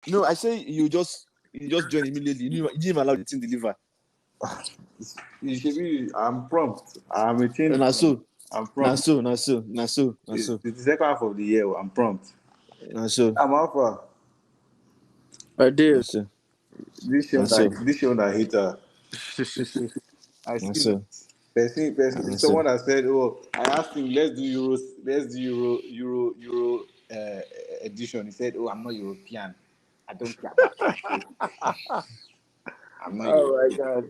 No, I say you just join immediately. You didn't even allow the team deliver. You should be. I'm prompt. I'm a change. Na so. I'm Na prompt. so. It's the second half of the year. I'm prompt. Na so. I'm alpha. I did. Na so. This show that hater. I Na see so. person. Someone that said, "Oh, I asked him, let's do Euro edition." He said, "Oh, I'm not European. I don't care about that. I'm not European." My God.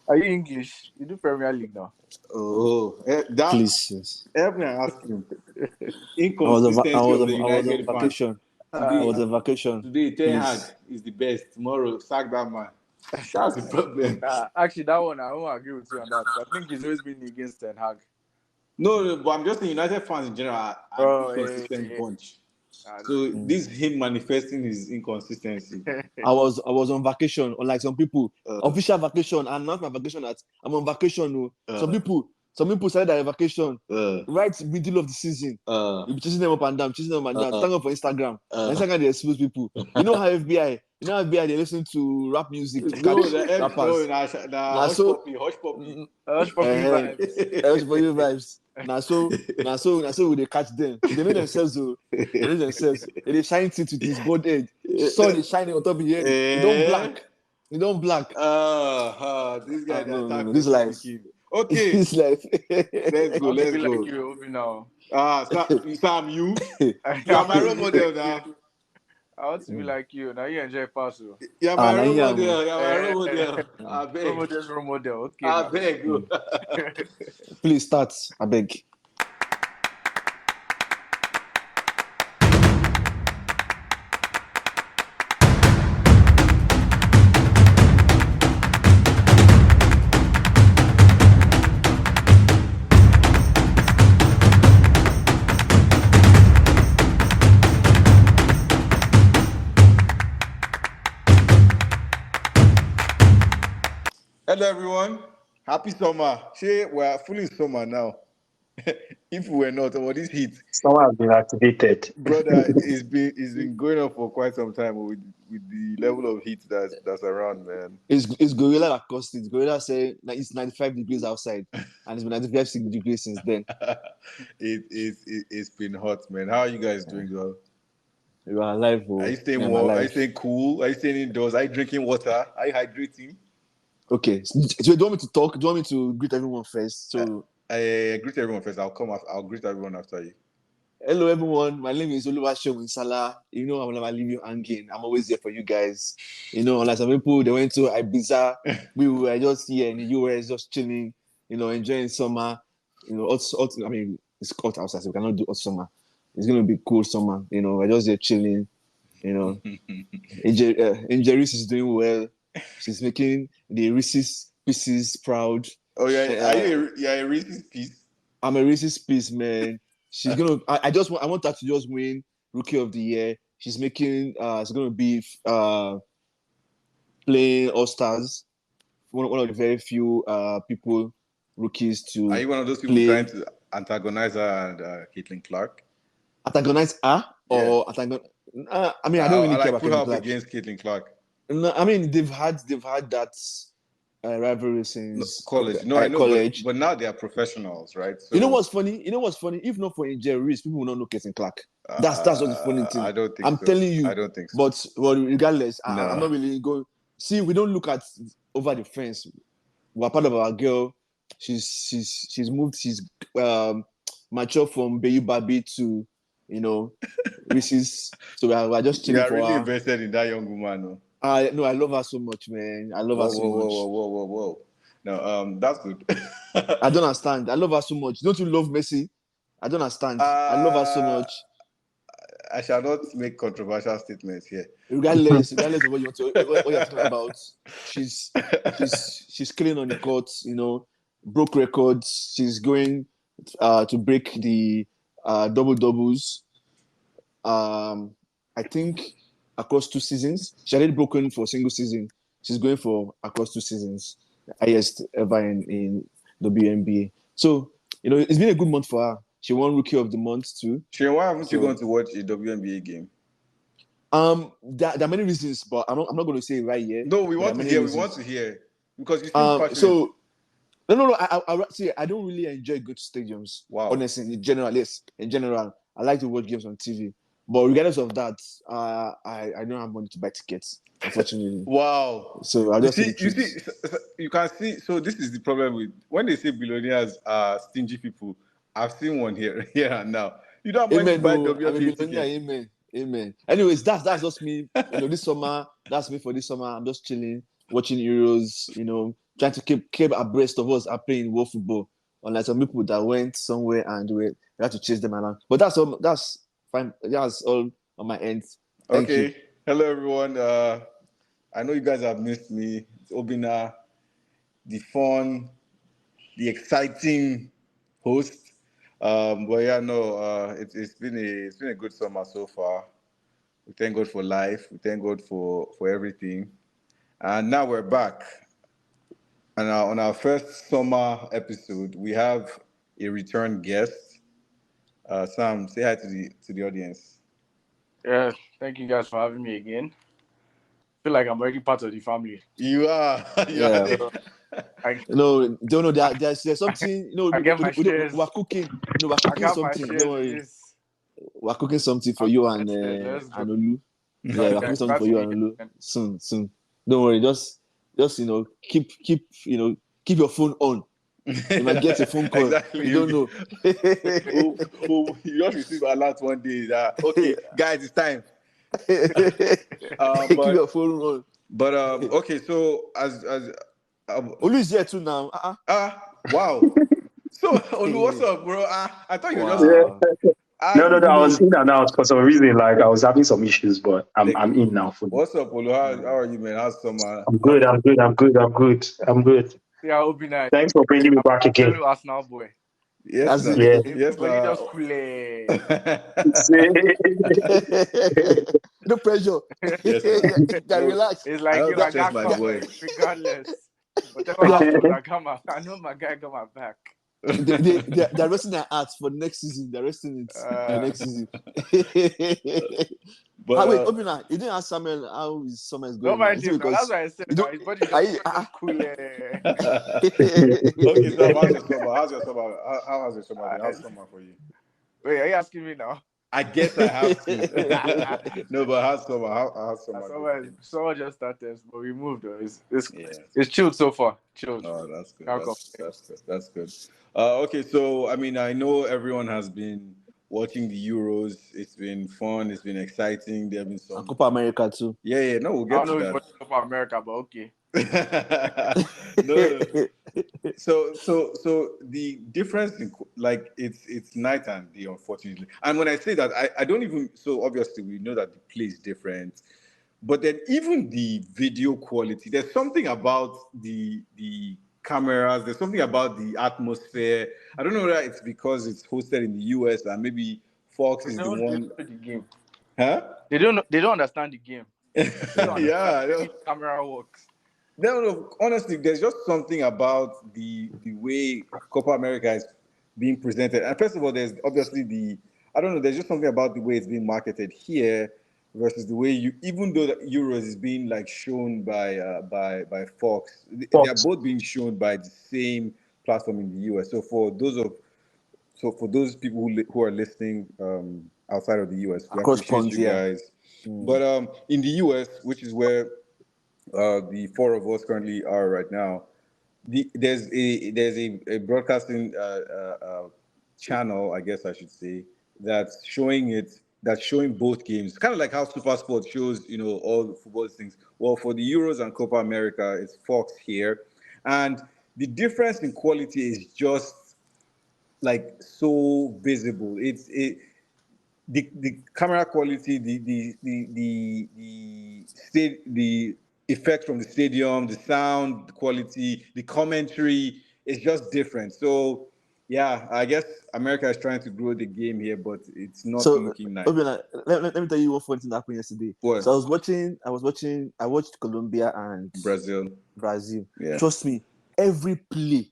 Are you English? You do Premier League now. Oh, that. Please. Yes. Help me and ask him. I was on United vacation. Today, I was on vacation. Today, T.O.W.N is the best. Tomorrow, sack that man. That's the problem. Actually, that one I won't agree with you on that. I think he's always been against Ten Hag. No, but I'm just saying United fans in general are an inconsistent bunch. So this is him manifesting his inconsistency. I was on vacation, unlike some people. Official vacation, and not my vacation. I'm on vacation. Some people started their vacation right middle of the season. You be chasing them up and down. Thank God for Instagram. Instagram they expose people. You know how FBI they listen to rap music. No, the rappers. Hush puppy vibes. Now so we they catch them. They know themselves. They shine it with his bold head. Sun is shining on top of his head. He don't black. This guy this life. Okay. This life. Let's go. Like you now. Sam, you are my role model now. I want to be like you. Now you enjoy Paso. You're my role model. Role model. Okay. I beg you. Please start. I beg. Hello everyone, happy summer. We're fully in summer now. If we were not, this heat. Summer has been activated. Brother, it's been going on for quite some time with the level of heat that's around, man. It's Gorilla that caused it. Gorilla said it's 95 degrees outside, and it's been 95 degrees since then. It's been hot, man. How are you guys doing, though? You are alive, bro. Are you staying warm? Are you staying cool? Are you staying indoors? Are you drinking water? Are you hydrating? Okay. So do you want me to talk? Do you want me to greet everyone first? So I greet everyone first. I'll greet everyone after you. Hello, everyone. My name is Oluwaseun Winsala. You know, I'm never leave you hanging. I'm always there for you guys. You know, like some people, they went to Ibiza. We were just here in the US, just chilling. You know, enjoying summer. You know, I mean, it's hot outside, so we cannot do hot summer. It's gonna be cool summer. You know, we're just there chilling. You know, Angel Reese is doing well. She's making the Reese's Pieces proud. Oh yeah, are you a Reese's Piece? I'm a Reese's Piece, man. She's gonna. I want her to just win Rookie of the Year. She's making. It's gonna be playing All Stars. One of the very few rookies to. Are you one of those people trying to antagonize her and Caitlin Clark? Antagonize her or antagonize? I mean, I don't really care about Caitlin Clark. Against Caitlin Clark. No, I mean they've had that rivalry since college. No, I know, college. But now they are professionals, right? So, You know what's funny? If not for Angel Reese, people will not know Caitlin Clark. That's what the funny thing. I don't think. I'm telling you. I don't think so. But regardless, I'm not really going. See, we don't look at over the fence. We're part of our girl. She's moved. She's matured from Bayu Babi to Reese's. So we're just chilling for her. You're really invested in that young woman, no? No, I love her so much, man. I love her so much. Whoa. No, that's good. I don't understand. I love her so much. Don't you love Messi? I don't understand. I love her so much. I shall not make controversial statements here. Regardless of what you're talking about, she's killing on the court. Broke records. She's going to break the double doubles. I think across 2 seasons. She had broken for a single season. She's going for across 2 seasons, the highest ever in the WNBA. So, it's been a good month for her. She won Rookie of the Month too. Why haven't you gone to watch a WNBA game? There are many reasons, but I'm not going to say it right here. No, we want to hear. We want to hear because you seem passionate. So no. I see. I don't really enjoy good stadiums. Wow. Honestly, in general, yes. In general, I like to watch games on TV. But regardless of that, I don't have money to buy tickets, unfortunately. Wow. So I just you can see. So this is the problem with when they say billionaires are stingy people. I've seen one here and now. You don't have money to buy WFA tickets. Amen. Anyways, that's just me. This summer, that's me for this summer. I'm just chilling, watching Euros. Trying to keep abreast of us are playing world football. Unlike some people that went somewhere and we had to chase them around. But that's all. That's fine. That's all on my end. Thank you. Hello everyone. I know you guys have missed me. It's Obina, the fun, the exciting host. But yeah, no. It's been a good summer so far. We thank God for life. We thank God for everything. And now we're back. And on our first summer episode, we have a return guest. Sam, say hi to the audience. Yeah, thank you guys for having me again. I feel like I'm already part of the family. You are. Yeah. There's something. I get my shares. We're cooking. We're cooking something. Don't worry. We're cooking something for you and Olu. Yeah, we're cooking something for you and Olu soon. Don't worry. Just keep your phone on. You might get a phone call. Exactly. You don't know. You just receive alert one day that okay, guys, it's time. Keep your phone on. But okay, so as Olu is here too now. Wow. So Olu, what's up, bro? I thought you were just. No, I was in and out for some reason. Like I was having some issues, but I'm in now. What's up, Olu? How are you, man? How's summer? I'm good. Yeah, it'll be nice. Thanks for bringing me back again. Fellow Arsenal boy. Yes, yes. Just cool. No pressure. Yes, relax. It's like if I got covered, regardless. Whatever happens, I know my guy got my back. They're resting their hearts for next season. They're resting it for next season. But wait, Obina, you didn't ask Samuel how his summer is going. No, that's what I said. His body just cool. Okay, so how's your summer? How has your summer been? How's summer for you? Wait, are you asking me now? I guess I have to. No, but how's summer? How's summer? Summer just started, but we moved. It's chilled so far. Chilled. Oh, that's good. That's good. Okay, so I mean, I know everyone has been watching the Euros. It's been fun. It's been exciting. There have been some Copa America too. Yeah. No, we'll get to that. I don't know if Copa America, but okay. No. So the difference in it's night and day, unfortunately. And when I say that, I don't even. So obviously we know that the play is different, but then even the video quality, there's something about the cameras. There's something about the atmosphere. I don't know whether it's because it's hosted in the US and maybe Fox is the one. The game. Huh? They don't understand the game. Yeah. The camera works. No, honestly, there's just something about the way Copa America is being presented. And first of all, there's obviously there's just something about the way it's being marketed here versus the way even though the Euros is being shown by Fox, they are both being shown by the same platform in the US. So for those people who are listening outside of the US, we appreciate you guys. But in the US, which is where the four of us currently are right now, there's a broadcasting channel, I guess I should say, that's showing both games, kind of like how Super Sport shows all the football things. Well, for the Euros and Copa America, it's Fox here, and the difference in quality is just so visible. The camera quality, the effect from the stadium, the sound quality, the commentary is just different. So yeah, I guess America is trying to grow the game here, but it's not looking nice. Let me tell you one funny thing that happened yesterday. What? So I watched Colombia and Brazil. Yeah. Trust me, every play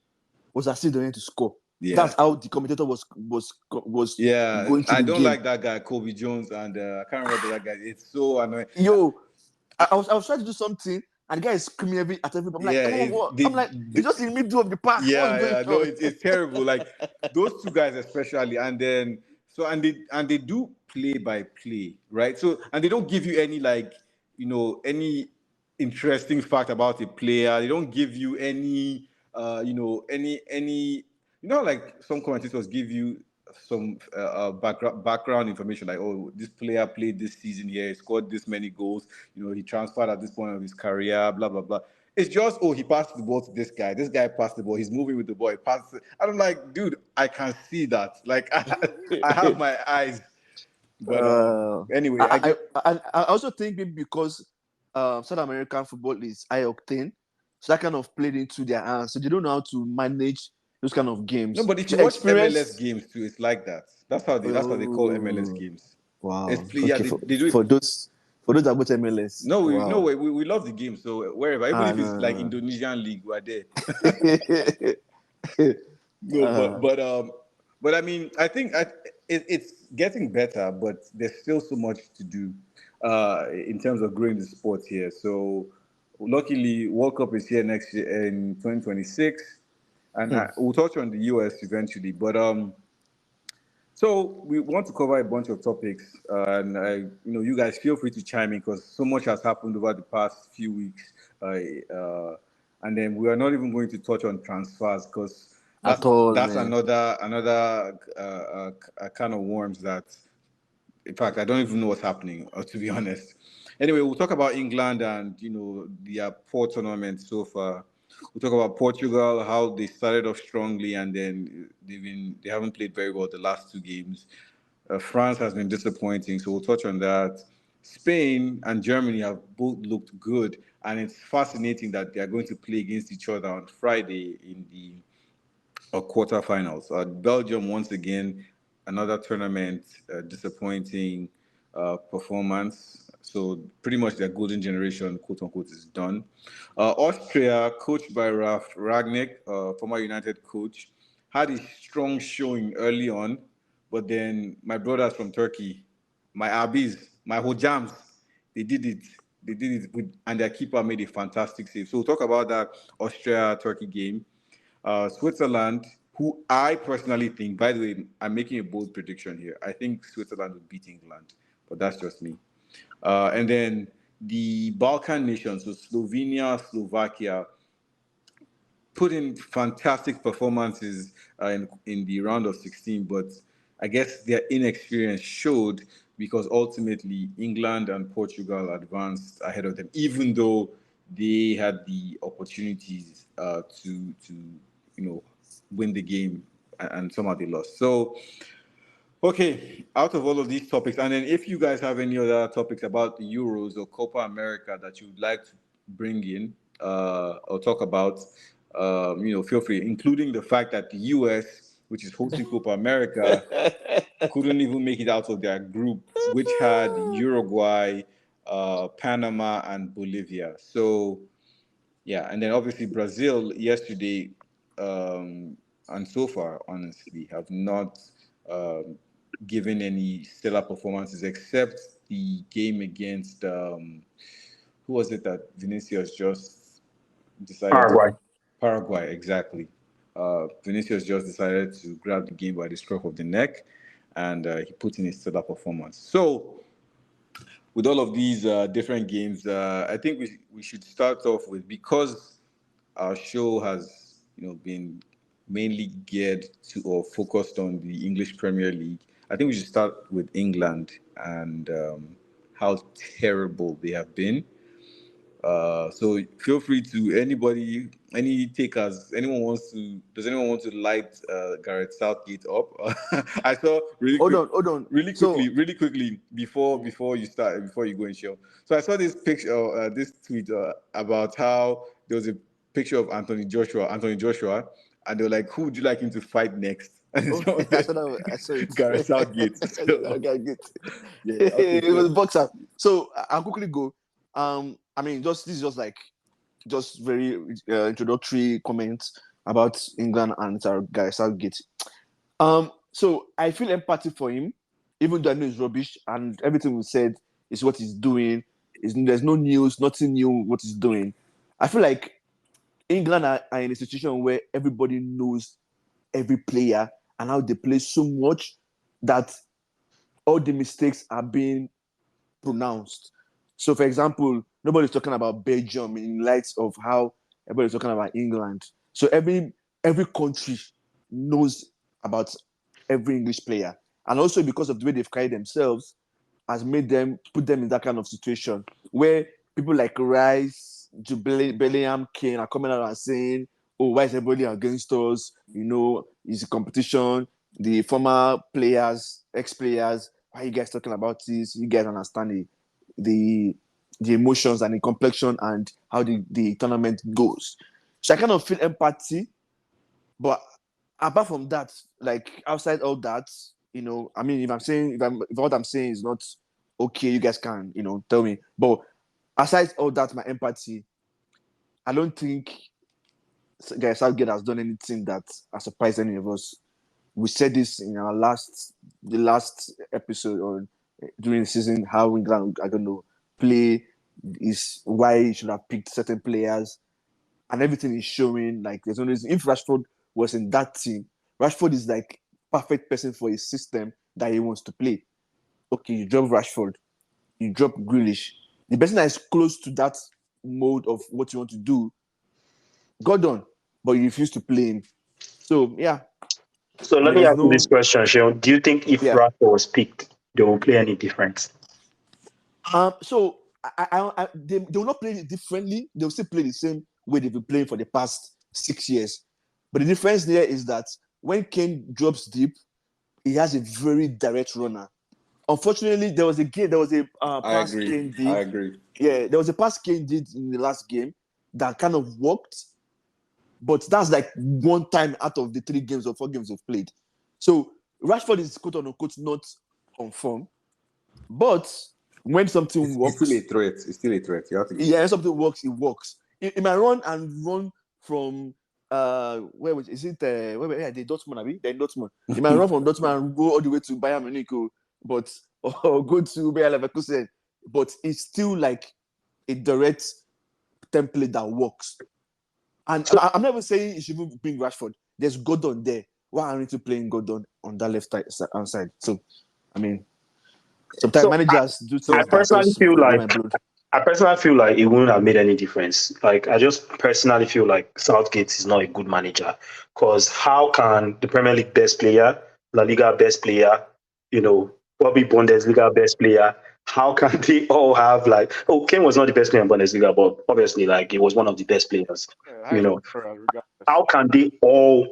was as if they went to score. That's how the commentator was going through I the don't game. like that guy, Kobe Jones, and I can't remember that guy. It's so annoying. Yo, I was trying to do something, and the guy is screaming at everybody. I'm like, come on, what? I'm like, you're just in the middle of the park. What's going on? No, it's terrible. Like those two guys especially, and then and they do play by play, right? So and they don't give you any any interesting fact about a player. They don't give you any like some commentators give you some background information, like, oh, this player played this season here, he scored this many goals, he transferred at this point of his career, blah blah blah. It's just, oh, he passed the ball to this guy passed the ball, he's moving with the ball, he passed it. I'm like, dude, I can see that, like, I have my eyes. But anyway, I also think maybe because South American football is high octane, so that kind of played into their hands. So they don't know how to manage those kind of games. No, but if you So watch MLS games too, it's like that. That's how they call MLS games. Wow. They do it for those that watch MLS. No, wow. we love the game. So wherever, even if it's like Indonesian league, we're there. But I mean, I think it's getting better, but there's still so much to do in terms of growing the sport here. So luckily, World Cup is here next year in 2026, and we'll touch on the US eventually. But so we want to cover a bunch of topics, and you guys feel free to chime in because so much has happened over the past few weeks, and then we are not even going to touch on transfers because that's another kind of worms that, in fact, I don't even know what's happening, to be honest. Anyway, we'll talk about England and their poor tournament so far. We'll talk about Portugal, how they started off strongly and then they haven't played very well the last two games. France has been disappointing, so we'll touch on that. Spain and Germany have both looked good, and it's fascinating that they are going to play against each other on Friday in the quarterfinals. Belgium, once again, another tournament, disappointing performance. So pretty much their golden generation, quote unquote, is done. Austria, coached by Ralf Rangnick, former United coach, had a strong showing early on, but then my brothers from Turkey, my Abis, my Hojams, they did it. And their keeper made a fantastic save. So we'll talk about that Austria-Turkey game. Switzerland, who I personally think, by the way, I'm making a bold prediction here. I think Switzerland will beat England, but that's just me. And then the Balkan nations, so Slovenia, Slovakia, put in fantastic performances in the round of 16, but I guess their inexperience showed because ultimately England and Portugal advanced ahead of them, even though they had the opportunities to win the game, and somehow they lost. So, okay, out of all of these topics, and then if you guys have any other topics about the Euros or Copa America that you'd like to bring in or talk about, feel free, including the fact that the US, which is hosting Copa America, couldn't even make it out of their group, which had Uruguay, Panama, and Bolivia. So, yeah, and then obviously Brazil yesterday, and so far, honestly, have not given any stellar performances except the game against who was it that Vinicius just decided Paraguay, exactly. Vinicius just decided to grab the game by the scruff of the neck, and he put in a stellar performance. So, with all of these different games, I think we should start off with, because our show has been mainly geared to or focused on the English Premier League. I think we should start with England and how terrible they have been. So feel free to any takers. Does anyone want to light Gareth Southgate up? I saw Hold on. really quickly before you go and show. So I saw this picture, this tweet about how there was a picture of Anthony Joshua, and they were like, "Who would you like him to fight next?" I saw it. Gareth Southgate. Yeah, okay, it was boxer. So I'll quickly go. I mean, this is just very introductory comments about England and Gareth Southgate. So I feel empathy for him, even though I know it's rubbish and everything we said is what he's doing. There's no news, nothing new what he's doing. I feel like England are in a situation where everybody knows every player and how they play so much that all the mistakes are being pronounced. So, for example, nobody's talking about Belgium in light of how everybody's talking about England. So every country knows about every English player, and also because of the way they've carried themselves, has made them put them in that kind of situation where people like Rice, Bellingham, Kane are coming out and saying, "Oh, why is everybody against us? You know, it's a competition. The former players, ex-players, why are you guys talking about this? You guys understand the the emotions and the complexion and how the tournament goes." So I kind of feel empathy, but apart from that, like outside all that, I mean, if what I'm saying is not okay, you guys can, tell me. But aside all that, my empathy, I don't think guys Southgate has done anything that has surprised any of us. We said this in the last episode or during the season, how England are going to play, is why he should have picked certain players, and everything is showing. Like there's no reason. If Rashford was in that team, Rashford is like perfect person for a system that he wants to play. Okay, you drop Rashford, you drop Grealish. The person that is close to that mode of what you want to do, Gordon, but you refuse to play him. So yeah, So I let mean, me there's ask you this no question, Sean. Do you think if yeah. Rafa was picked, they will play any different? So they will not play it differently. They will still play the same way they've been playing for the past 6 years. But the difference there is that when Kane drops deep, he has a very direct runner. Unfortunately, there was a I pass agree. Kane I did. agree. Yeah, there was a pass Kane did in the last game that kind of worked, but that's like one time out of the 3 games or 4 games they've played. So Rashford is quote unquote not on form, but when something It's still a works, threat. It's still a threat. You have to give yeah, it. when something works, it works. It might run from where was is it where the Dortmund, abi? They're in Dortmund. It might run from Dortmund and go all the way to Bayern Munich, but or go to Bayer Leverkusen, but it's still like a direct template that works. And So, I'm never saying you should bring Rashford. There's Gordon there. Why aren't you playing Gordon on that left side? So, I mean, sometimes so managers do So I things that personally just feel get like my blood. it wouldn't have made any difference. Like I just personally feel like Southgate is not a good manager because how can the Premier League best player, La Liga best player, probably Bundesliga best player, how can they all have like? Oh, Kane was not the best player in Bundesliga, but obviously like he was one of the best players. Yeah, You highly know, regardless. how can they all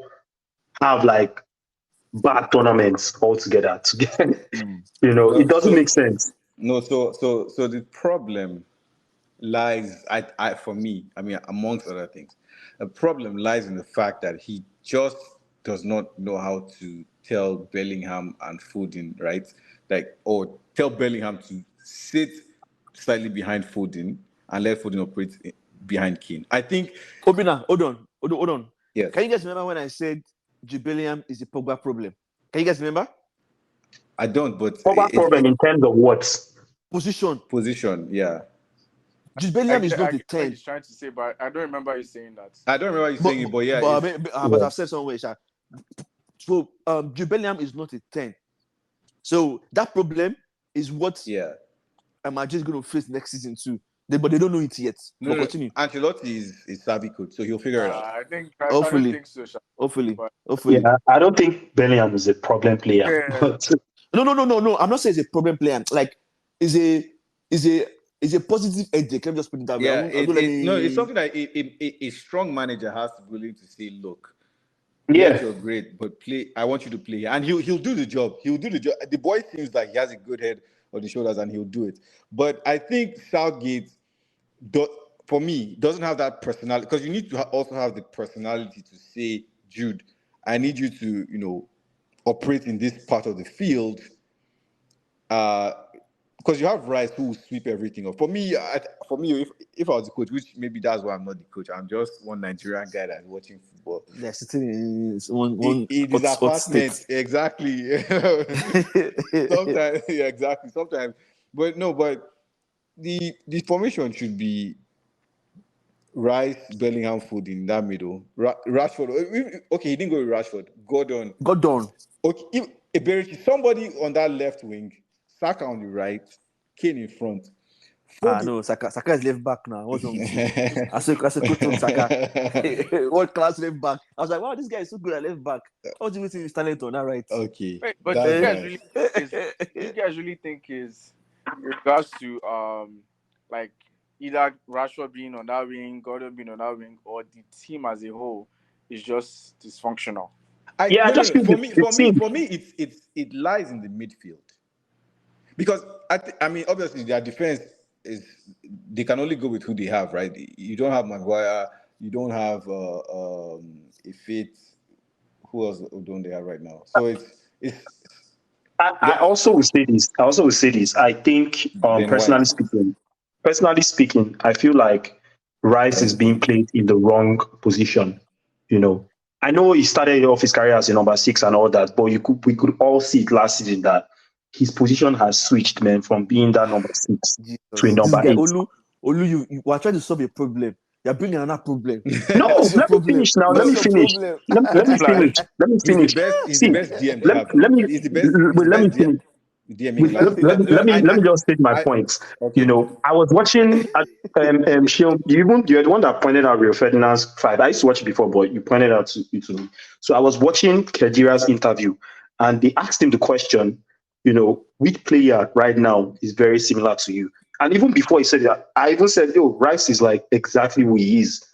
have like bad tournaments all together? It doesn't so make sense. no. So the problem lies. For me. I mean, amongst other things, the problem lies in the fact that he just does not know how to tell Bellingham and Foden, right? Like, or tell Bellingham to sit slightly behind Foden and let Foden operate behind Kane. I think Obina, hold on. yes. Can you guys remember when I said Jubilium is a Pogba problem? Can you guys remember? I don't, but Proper it's problem in terms of what? Position. position. Yeah, I Jubilium is get, not I a get what 10. he's trying to say, but I don't remember you saying that. I don't remember you But saying it, but yeah, but, it's but Yeah. I've said somewhere, Sha. So Jubilium is not a 10. So that problem is what yeah. Madrid is going to face next season too. But they don't know it yet. No, But no, no. continue. Ancelotti is savvy coach, so he'll figure it out. I don't Hopefully. think so, Sha. Hopefully. But Hopefully. Yeah, I don't think Bellingham is a problem player. yeah, But No. I'm not saying it's a problem player. Like, is a is a is a positive headache. Let me just put it that way. Yeah, I don't let no, it's me. something that a strong manager has to be willing to say, look, yes, yeah, you're great, but play. I want you to play here, and he'll do the job. He'll do the job. The boy seems like he has a good head on his shoulders, and he'll do it. But I think Southgate, do, for me, doesn't have that personality because you need to also have the personality to say, Jude, I need you to operate in this part of the field. Uh, because you have Rice who will sweep everything up. For me, if I was the coach, which maybe that's why I'm not the coach, I'm just one Nigerian guy that's watching football. They're sitting in one In his hot apartment, state. exactly. Sometimes, yeah, exactly. Sometimes, but no, but the formation should be Rice, Bellingham, Food in that middle. Rashford. Okay, he didn't go with Rashford. Gordon. Got done. Okay, if Eberici, somebody on that left wing, Saka on the right, Kane in front. No, Saka is left back now. What's wrong with you? As a coach of Saka, world class left back. I was like, wow, this guy is so good at left back. How do you think his talent on that right? Okay. Wait, but you guys really think is in regards to like either Rashford being on that wing, Gordon being on that wing, or the team as a whole is just dysfunctional? I just think for me, it lies in the midfield because I mean, obviously their defense is they can only go with who they have, right? You don't have Maguire, you don't have a fit. Who else don't they have right now? So it's. I also will say this. I think, Then White. personally speaking, I feel like Rice is being played in the wrong position. You know, I know he started off his career as a number 6 and all that, but we could all see it last season that his position has switched, man, from being that number 6 to a number 8. Olu, you are trying to solve a problem. You're bringing another problem. No, let me finish now. Let me finish. Let me finish. He's the best DM they have. He's the best. Let me finish. Let me just state my point. Okay. You know, I was watching Shion, you're the one that pointed out Rio Ferdinand's fight. I used to watch it before, but you pointed out to me. So I was watching Kedira's interview, and they asked him the question, you know, which player right now is very similar to you? And even before he said that, I even said, yo, Rice is like exactly who he is.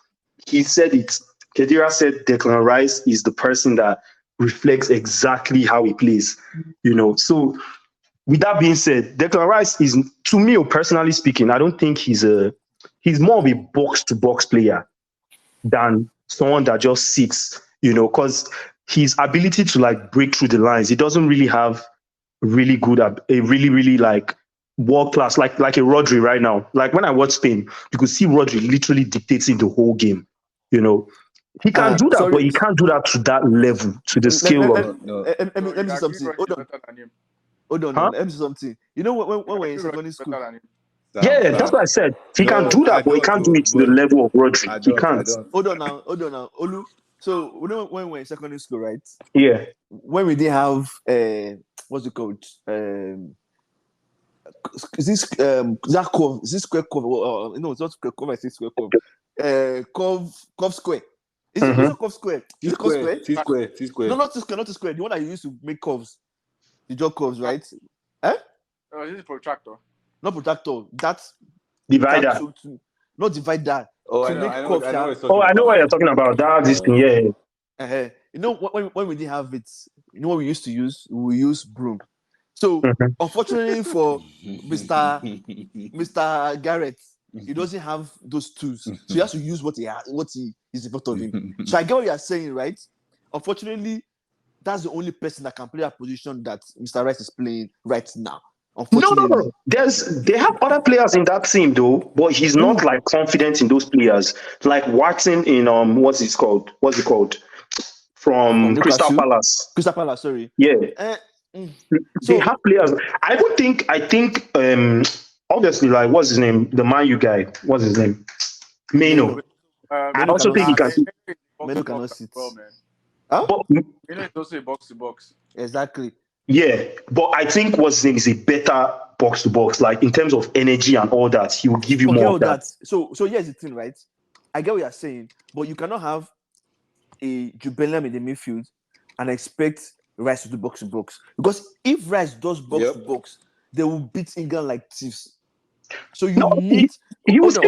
He said it. Kedira said Declan Rice is the person that reflects exactly how he plays. You know, so with that being said, Declan Rice is, to me, personally speaking, I don't think he's more of a box-to-box player than someone that just sits, you know, because his ability to like break through the lines, he doesn't really have really good, really like world class, like a Rodri right now. Like when I watch Spain, you could see Rodri literally dictating the whole game. You know, he can do that, but he can't do that to that level, to the scale of. Let me say something. Hold on. Let me say something. You know when we're in secondary school. Yeah, that's what I said. He can do that, but he can't do it to the level of Rodri. He can't. Hold on now, Olu. So when we're in secondary school, right? Yeah. When we didn't have what's it called? Is this that curve? Is this square curve? No, it's not square curve. I say square curve. Curve square. Is it not curve square? Is it curve square? T-square. No, not T-square, not T-square. The one that you used to make curves. The jog curves, right? Oh, this is protractor. Not protractor. That's divider. Not divider. Oh, I know what you're talking about. That this thing, yeah. You know when we didn't have it, you know what we used to use? We use broom. So unfortunately for Mr. Garrett, he doesn't have those tools. So he has to use what he is in front of him. So I get what you're saying, right? Unfortunately, that's the only person that can play that position that Mr. Rice is playing right now. No. They have other players in that team though, but he's not like confident in those players. Like Watson in what's it called? From Crystal Palace. Crystal Palace, sorry. Yeah. They have players. I think obviously, like, what's his name? The Man U guy. What's his name? Meno. I also think he can. Meno cannot sit. Well, man. Huh? Meno is also a box to box. Exactly. Yeah, but I think what's his name is a better box to box. Like in terms of energy and all that, he will give you more of that. So here's the thing, right? I get what you're saying, but you cannot have a Jude Bellingham in the midfield and expect Rice to do box to box, because if Rice does box to box, they will beat England like thieves. So you need. Hold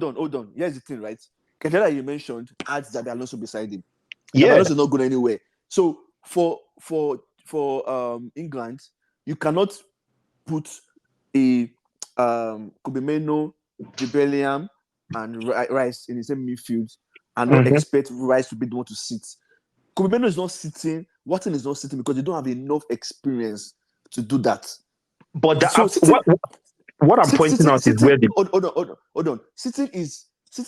on. Here's the thing, right? Kedira, you mentioned, adds that Alonso beside him. Yeah, Alonso is not going anywhere. So for England, you cannot put a Kubimeno, Jude Bellingham, and Rice in the same midfield and not expect Rice to be the one to sit. Kubimeno is not sitting. Watson is not sitting because they don't have enough experience to do that. But So City, what I'm pointing out is City, where the hold on. Sitting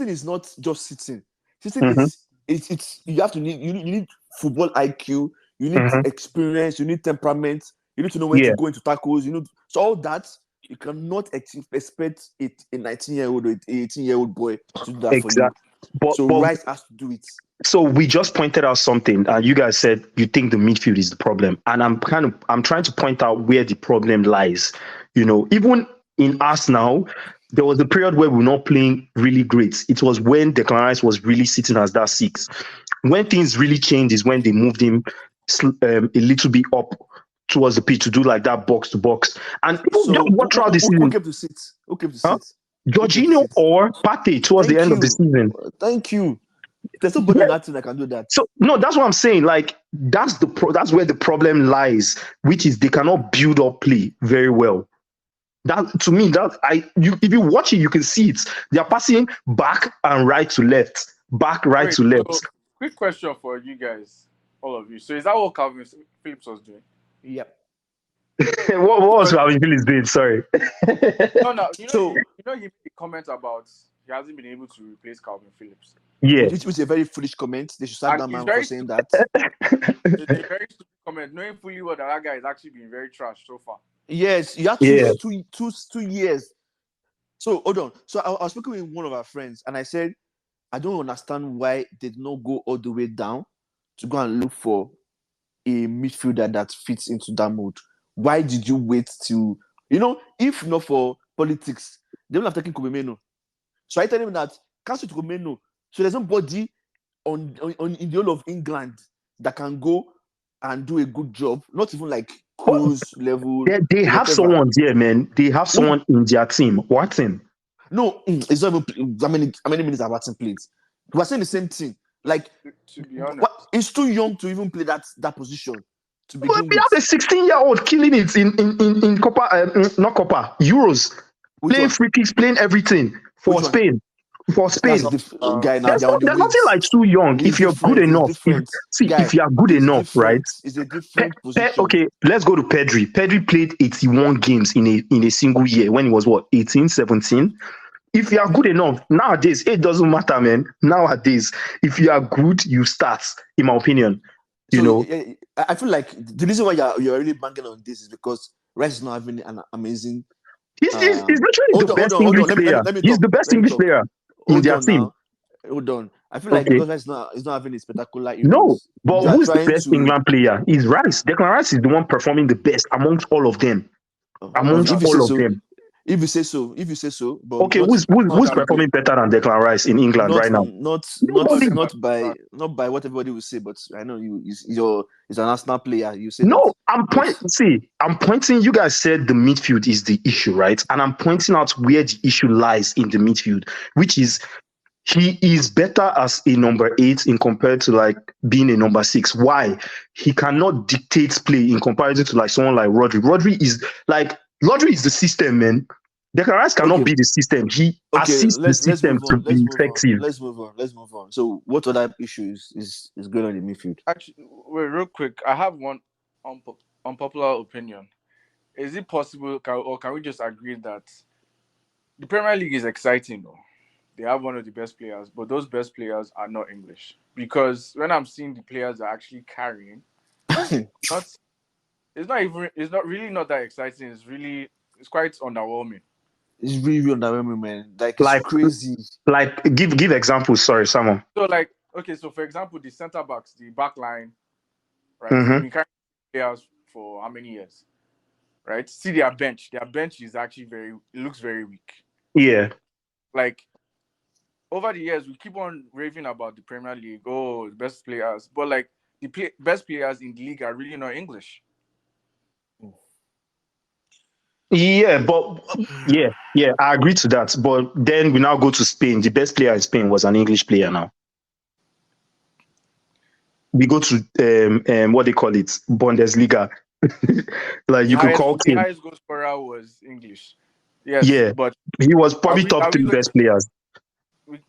is not just sitting. Sitting Mhm, is it's you have to you need football IQ, you need mhm. experience, you need temperament, you need to know when to Yeah, go into tackles, so all that you cannot expect a 19-year-old or 18-year-old boy to do that for you. exactly. But So Rice has to do it. so we just pointed out something, and you guys said you think the midfield is the problem, and I'm trying to point out where the problem lies. Even in us now, there was a period where we were not playing really great. It was when Declan Rice was really sitting as that six. When things really changed is when they moved him a little bit up towards the pitch to do like that box to box. And people just So watch throughout the who season, came to sit? Who came to huh? sit? Who came to Jorginho sit? or Partey towards the Thank end of the you. season. Thank you. There's nobody on that team that can do that. So no, that's what I'm saying. Like that's where the problem lies, which is they cannot build up play very well. That to me, if you watch it, you can see it. They are passing back and right to left, back right Wait, to left. so quick question for you guys, all of you. So is that what Calvin Phillips was doing? Yep. what was Because Calvin Phillips doing? Sorry. no, So he made a comment about he hasn't been able to replace Calvin Phillips, Yeah. which was a very foolish comment. They should sack and that it's man for very saying stupid. that. It's a very stupid comment, knowing fully well that guy is actually been very trash so far. Yes, you have Yeah. two years. So hold on. So I was speaking with one of our friends, and I said, I don't understand why they did not go all the way down to go and look for a midfielder that fits into that mode. Why did you wait till if not for politics, they would have taken Kobe Meno. So I tell him that cancel Kobe Meno. So there's nobody on in the whole of England that can go and do a good job, not even like But cruise level they or have whatever. someone there, man. They have Who? someone in their team. Watson. No, it's not even how many minutes have Watson played. We're saying the same thing. Like, To be honest, it's too young to even play that position to But begin we with. have a 16-year-old killing it in Copa, not Copa, Euros, Which playing one? free kicks, playing everything for Which one? Spain. For Spain. That's a different guy now. There's They're on the there's nothing waves. like too young. It's If you're good different. It's enough, different. if Guy, you are good it's enough, right? different. It's a different position. Okay, let's go to Pedri. Pedri played 81 games in a single year when he was what, 18, 17? If you are good enough, nowadays, it doesn't matter, man. Nowadays, if you are good, you start, in my opinion. So I feel like the reason why you're really banking on this is because Rice is not having an amazing. He's literally the best Hold English on. player. Let me He's talk. the best Let me English talk. player in Hold their on team. now. Hold on. I feel like Okay. because Rice is not having a spectacular No, Euros, but you are who's the trying best to. England player? Is Rice. Declan Rice is the one performing the best amongst all of them. Amongst If you say all of so, them. but Okay, not who's that performing great. better than Declan Rice in England right now? Nobody. Not by what everybody will say, but I know he's an Arsenal player. You say that, No, but I'm pointing. You guys said the midfield is the issue, right? And I'm pointing out where the issue lies in the midfield, which is he is better as a number 8 in compared to like being a number 6. Why? He cannot dictate play in comparison to like someone like Rodri. Rodri is the system, man. Declan Rice cannot okay, be the system. He assists the let's system move to on. be effective. Let's move on. So, what other issues is going on in the midfield? actually, wait, real quick. I have one unpopular opinion. Is it possible, or can we just agree that the Premier League is exciting, though? They have one of the best players, but those best players are not English. Because when I'm seeing the players that are actually carrying, not it's not really not that exciting. It's quite underwhelming. It's really underwhelming, man. Like, it's Like, crazy. give examples. Sorry, Simon. So like, okay, so for example, the centre backs, the back line, right? They've Mm-hmm. been carrying players for how many years? Right? See their bench. Their bench is actually it looks very weak. Yeah. Like over the years, we keep on raving about the Premier League, the best players, but like best players in the league are really not English. Yeah, but yeah, I agree to that. But then we now go to Spain. The best player in Spain was an English player now. We go to what they call it, Bundesliga. Like you could call The Kane. highest goal scorer was English. Yes, Yeah, but he was probably are top we 3 going best players.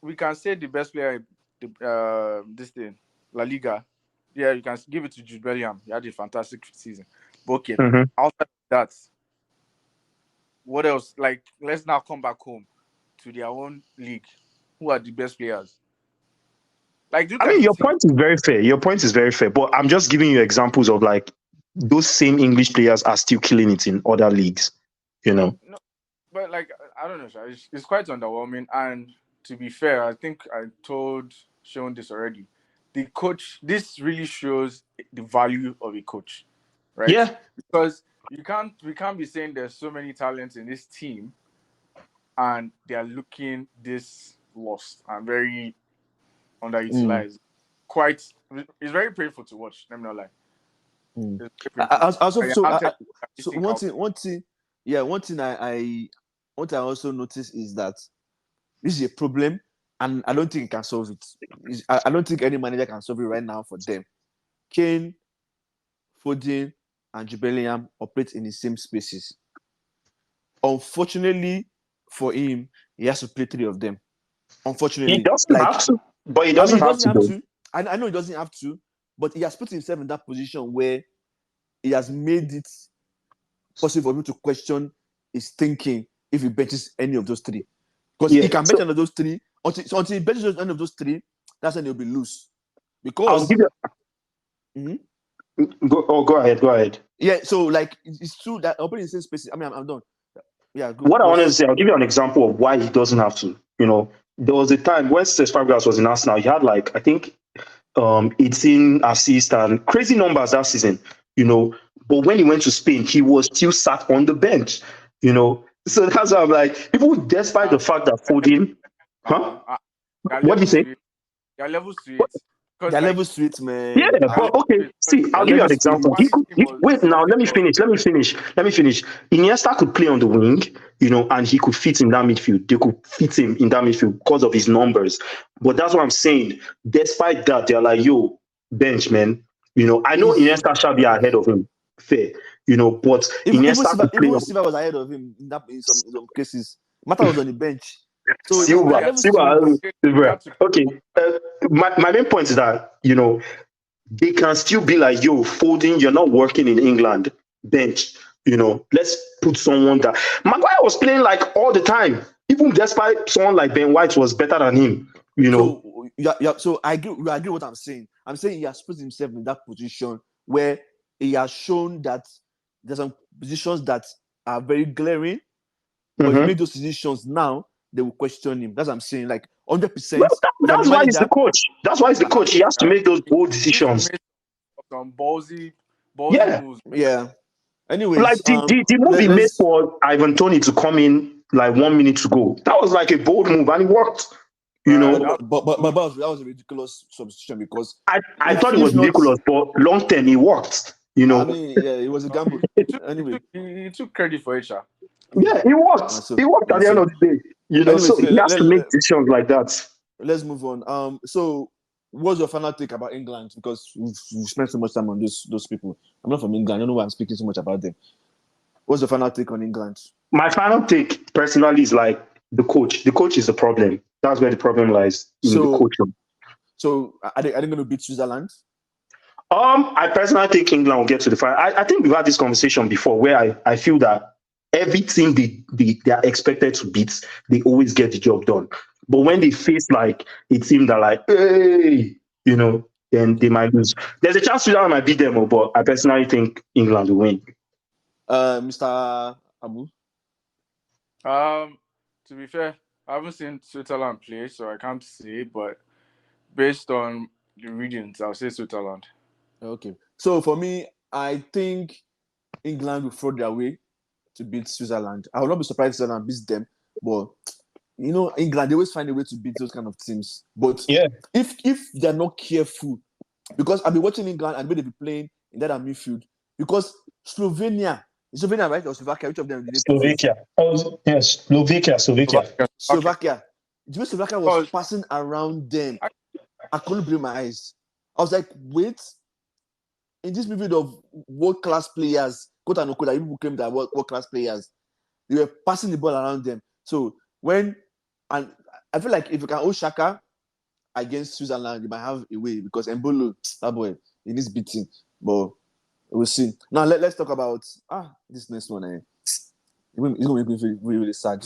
we can say the best player this thing, La Liga. Yeah, you can give it to Jude Bellingham. He had a fantastic season. But okay, Mm-hmm. outside of that, what else? Like, let's now come back home to their own league. Who are the best players? Like, look I at mean, the your team. point is very fair. Your point is very fair. But I'm just giving you examples of like those same English players are still killing it in other leagues. You know. No, but like, I don't know, sha. It's quite underwhelming. And to be fair, I think I told Sean this already. The coach, this really shows the value of a coach, right? Yeah. Because we can't be saying there's so many talents in this team and they are looking this lost and very Mm, underutilized. Quite, it's very painful to watch. Let me not lie. mm. It's very painful. Also, And so I'm telling you, I'm so missing out. yeah, one thing I also noticed is that this is a problem, and I don't think it can solve it. I don't think any manager can solve it right now for them. Kane, Foden, and Jubilian operate in the same spaces. Unfortunately for him, he has to play three of them. He Unfortunately, doesn't like, have to, but he I mean, doesn't he have doesn't to have though. to. I know he doesn't have to, but he has put himself in that position where he has made it possible for him to question his thinking if he benches any of those three. Because he Yeah. can bench So any of those three until he benches any of those three, that's when he'll be loose. I'll Because give you. Mhm. Go ahead. Go ahead. Yeah, so like it's true that operating in the same spaces. I mean, I'm done. Yeah, go. What I wanted to Just say, I'll give you an example of why he doesn't have to. You know, there was a time when Cesc Fabregas was in Arsenal. He had like I think 18 assists and crazy numbers that season. You know, but when he went to Spain, he was still sat on the bench. You know, so that's why I'm like, even despite the fact that Foden, huh? Now, there are What do you levels say? to it. There are levels to it. Because, their like, level street, Yeah, man. there are but levels okay. to it. See, Their I'll give you level an example. street. One team was Wait now. talking Let me about. finish. Let me finish. Iniesta could play on the wing, you know, and he could fit in that midfield. They could fit him in that midfield because of his numbers. But that's what I'm saying. Despite that, they're like, yo, bench man. You know, I know If Iniesta shall be ahead of him. Fair, you know, but Iniesta could play. Even Silva was ahead of him in some cases. Mata was on the bench, so But their they Silva, level street. Silva, they Silva. had to. Okay. My main point is that you know they can still be like, yo, Foden, you're not working in England. Bench, you know, let's put someone that Maguire was playing like all the time, even despite someone like Ben White was better than him, you know. So yeah, so I agree. We agree what I'm saying. I'm saying he has put himself in that position where he has shown that there's some positions that are very glaring, but if you Mm-hmm. make those decisions now, they will question him. That's what I'm saying. Like 100%. Well, If I'm the that's why he's the manager, coach. That's why he's the I, coach. He has to make those He bold needs to decisions. make some ballsy Yeah, moves. yeah. like Anyways, the move he made let's. for Ivan Tony to come in like 1 minute to go. That was like a bold move, and it worked. You Right, But know, that that was a ridiculous substitution because I thought it was if not, ridiculous, but long term it worked. You I know, mean, yeah, it was a gamble. Anyway, he took credit for it, sha. yeah, it worked. so It worked at the end so. of the day. You know, so Anyways, he has to make decisions like that. let's move on. So what's your final take about England? Because we've spent so much time on those people. I'm not from England. I don't know why I'm speaking so much about them. What's your final take on England? My final take personally is like the coach. The coach is the problem. That's where the problem lies in the So coaching. are they going to beat Switzerland? I personally think England will get to the final. I think we've had this conversation before where I feel that every team they are expected to beat, they always get the job done. But when they face like a team that like, hey, you know, then they might lose. There's a chance Switzerland might beat them, but I personally think England will win. Mr. Abu. To be fair, I haven't seen Switzerland play, so I can't say. But based on the readings, I'll say Switzerland. Okay. So for me, I think England will throw their way to beat Switzerland. I will not be surprised if Switzerland beats them, but you know, England, they always find a way to beat those kind of teams. But Yeah. if they're not careful, because I've been watching England and they'll be playing in that midfield, because Slovenia, right? Or Slovakia, which of them did they play face? Slovakia. Oh, yes, Slovakia. Slovakia. The way Slovakia was Because passing around them, I couldn't believe my eyes. I was like, wait, in this midfield of world-class players, quote unquote, that people claim that world-class players, they were passing the ball around them. So and I feel like if you can hold Shaka against Switzerland, you might have a way because Mbolo, that boy, he needs beating. But we'll see. Now let's talk about this next one. It's going to make me feel really, really sad.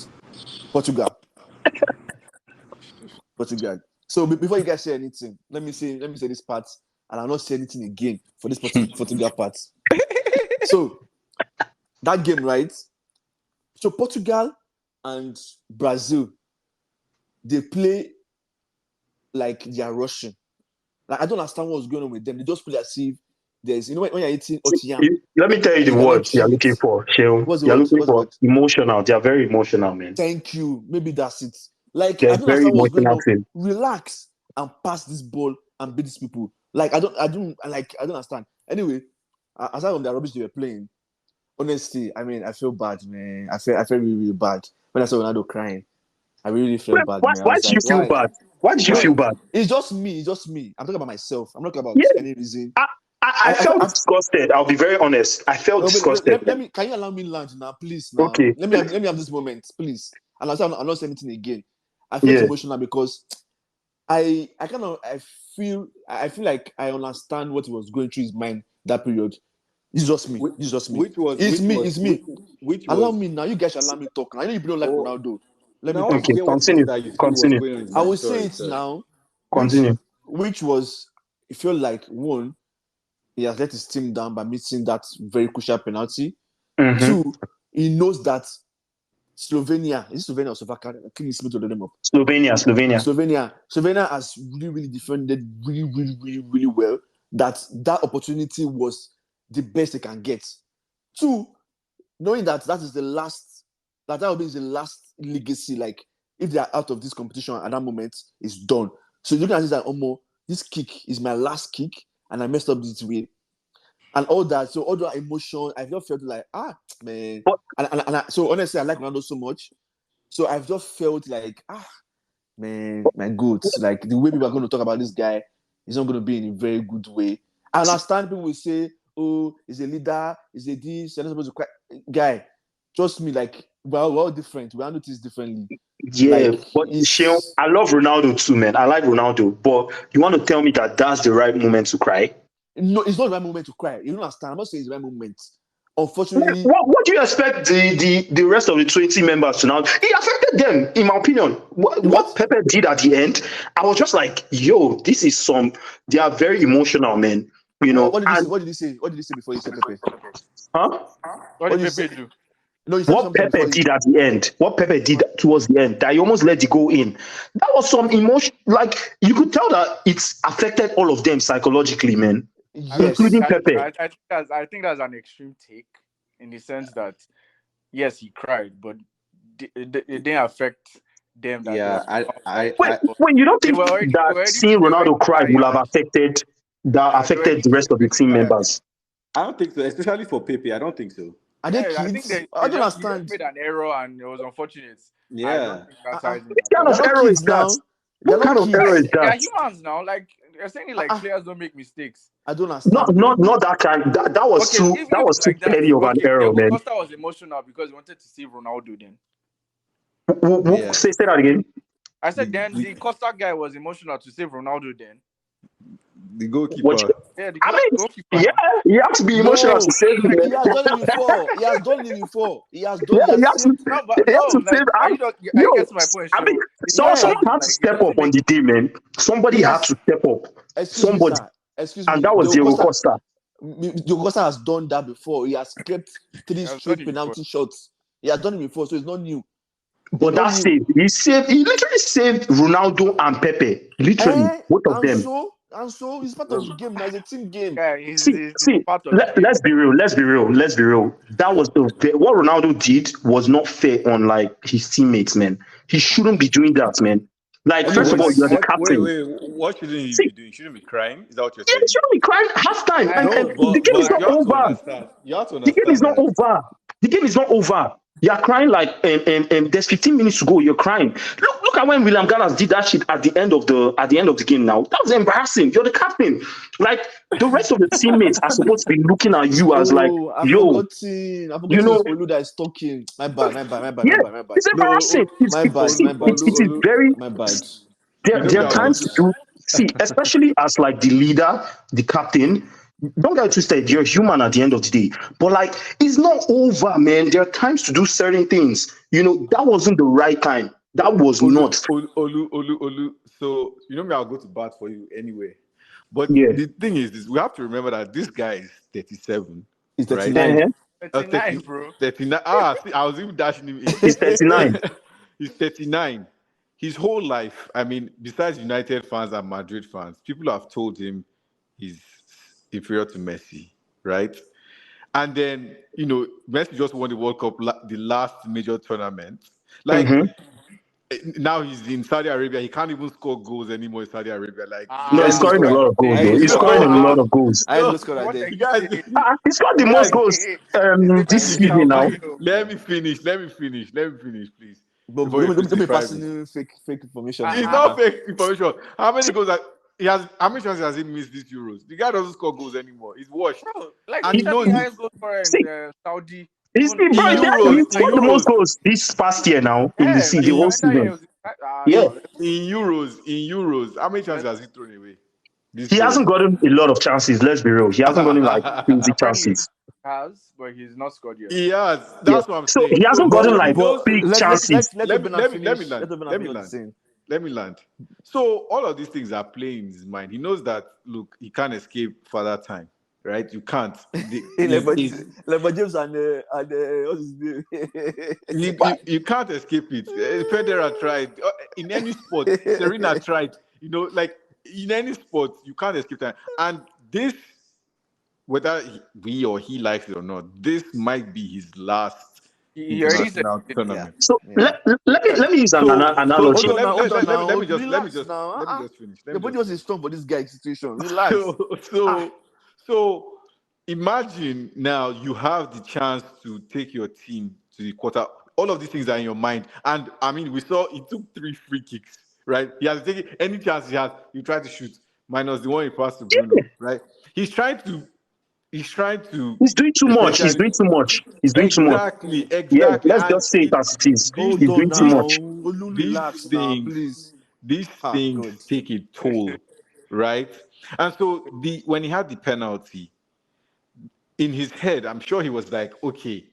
Portugal. So before you guys say anything, let me say this part, and I'll not say anything again for this Portugal part. So that game, right? So Portugal and Brazil, they play like they are Russian. Like I don't understand what's going on with them. They just play as if there's, when you're eating Otiyam. Let me tell you the words you're looking for, Sheil. You're looking for emotional. They are very emotional, man. Thank you. Maybe that's it. Like They're I don't very understand what's going emotional. on. Relax and pass this ball and beat these people. Like I don't understand. Anyway, aside from the rubbish they were playing, honestly, I mean, I feel bad, man. I feel really, really bad when I saw Ronaldo crying. I really felt bad. Why did you feel bad? Why did you feel bad? It's just me. I'm talking about myself. I'm not talking about any reason. I felt disgusted. I'll be very honest. I felt disgusted. Can you allow me land now, please? Now? Okay. Let me have this moment, please. And I'm not saying anything again. I feel emotional because I feel like I understand what was going through his mind that period. It's just me. It's me. Allow me now. You guys should allow me talk. I know you don't like Ronaldo. Let me continue. I will say it now. Continue. Which was, it felt like one, he has let his team down by missing that very crucial penalty. Mm-hmm. Two, he knows that Slovenia or Slovakia? Can you speak to the name up? Slovenia has really, really defended really, really, really, really well. That opportunity was the best they can get. Two, knowing that will be the last legacy. Like if they are out of this competition at that moment, it's done. So looking at this like, this kick is my last kick, and I messed up this way, and all that. So all that emotion, I just felt like man. So honestly, I like Ronaldo so much. So I've just felt like man, my goods. Like the way people are going to talk about this guy is not going to be in a very good way. I understand people will say, "Oh, he's a leader, he's a this, you're not supposed to cry." Guy, trust me, like we're all different. We handle things differently. Yeah, but Sheil, I love Ronaldo too, man. I like Ronaldo, but you want to tell me that that's the right moment to cry? No, it's not the right moment to cry. You don't understand. I'm not saying it's the right moment. Unfortunately, what do you expect the rest of the 20 members to now? It affected them, in my opinion. What Pepe did at the end, I was just like, yo, this is they are very emotional, man. You know. What did he say? What did he say before he said Pepe? Huh? What did Pepe do? No, what Pepe did at the end, what Pepe did towards the end, that he almost let it go in. That was some emotion. Like you could tell that it's affected all of them psychologically, man. Yes. Including Pepe. I think that's an extreme take in the sense that yes, he cried, but it didn't affect them. Wait, you don't think that seeing Ronaldo cry will have affected the rest of the team members? I don't think so, especially for Pepe. I don't think so. I think I don't understand. They made an error and it was unfortunate. Yeah. What kind of error is that? What kind of error is that? They're humans now. Like you're saying, like players don't make mistakes. I don't understand. Not that kind. That was too like petty of an error, man. Costa was emotional because he wanted to see Ronaldo. Then say that again. I said then the Costa guy was emotional to save Ronaldo. Then the goalkeeper. Goalkeeper. Yeah, he has to be emotional to save him. He has done it before. He has to save. I get my point. I mean, someone had to step up on the day, man. Somebody had to step up. Somebody. Excuse me. And that was Diego Costa. Diego Costa has done that before. He has kept 3 straight penalty shots. He has done it before, so it's not new. But that save, he literally saved Ronaldo and Pepe. Literally, both of them. And so it's part of the game. It's a team game. Yeah, let's be real. That was what Ronaldo did was not fair on like his teammates, man. He shouldn't be doing that, man. Like, first of all, you're the captain. What shouldn't he be doing? Shouldn't be crying? Is that what you're saying? He shouldn't be crying halftime. The game is not over. You have to understand. The game is not over. The game is not over. You're crying like there's 15 minutes to go. You're crying. Look at when William Gallas did that shit at the end of the game. Now that was embarrassing. You're the captain. Like the rest of the teammates are supposed to be looking at you as like, yo, you know, Olu is talking. My bad. Yeah, it's embarrassing. My bad. It is very. My bad. There are times to do. See, especially as like the leader, the captain. don't get twisted. You're human at the end of the day, but like it's not over, man. There are times to do certain things. That wasn't the right time. That was Olu, not. Olu. So you know me, I'll go to bat for you anyway. But Yeah. the thing is, we have to remember that this guy is 37, It's right? 39. Uh-huh. 39, bro. 39. See, I was even dashing him He's age. 39. He's 39. His whole life, I mean, besides United fans and Madrid fans, people have told him he's inferior to Messi, right? And then, Messi just won the World Cup, the last major tournament. Like, Mm-hmm. now he's in Saudi Arabia. He can't even score goals anymore in Saudi Arabia. Like, No, I he's have to scoring a score. lot of goals, I though. have to He's score. scoring a No. lot of goals. I have to score What that are day. you guys, saying? He scored the most goals this Messi season now. Calvino. let me finish, please, But before you don't be crucify me. passing fake information. It's Uh-uh. not fake information. How many goals how many chances has he missed these Euros? The guy doesn't score goals anymore. He's washed. Bro, like And he's he the knows highest goal scorer See, in Saudi. he's, Even bro, in he Euros, scored the most in goals this past year now in yeah, like the whole the entire year season. was Yeah. no, Euros, how many chances let's- has he thrown away this He Euros? hasn't gotten a lot of chances, let's be real. He hasn't gotten like crazy apparently chances. he has, but he's not scored yet. He has. Yeah. That's what I'm So saying. he hasn't So gotten he like knows. big chances. Let Let me Obina finish. finish. Let Obina Let me finish what he's land. saying. Let me land. So all of these things are playing in his mind. He knows that look, he can't escape Father Time, right? You can't. Like James and what's his name? You can't escape it. Federer tried. In any sport. Serena tried. Like in any sport, you can't escape time. And this, whether we or he likes it or not, this might be his last He already said international it. tournament. So Yeah. let me use an analogy. Hold on Let now. me Relax just now. let me just finish. The body was strong for this guy situation. Relax. So imagine now you have the chance to take your team to the quarter. All of these things are in your mind. And I mean, we saw he took 3 free kicks, right? He has taken any chance he has, you try to shoot, minus the one he passed to Bruno, right? He's trying to He's doing too much. He's doing too much. He's doing too much. exactly. Yeah, let's And just say it as it is. these, He's Hold on doing too now. much. Olu, these relax now, things, please. these things Good. take a toll, right? And so when he had the penalty, in his head, I'm sure he was like, okay.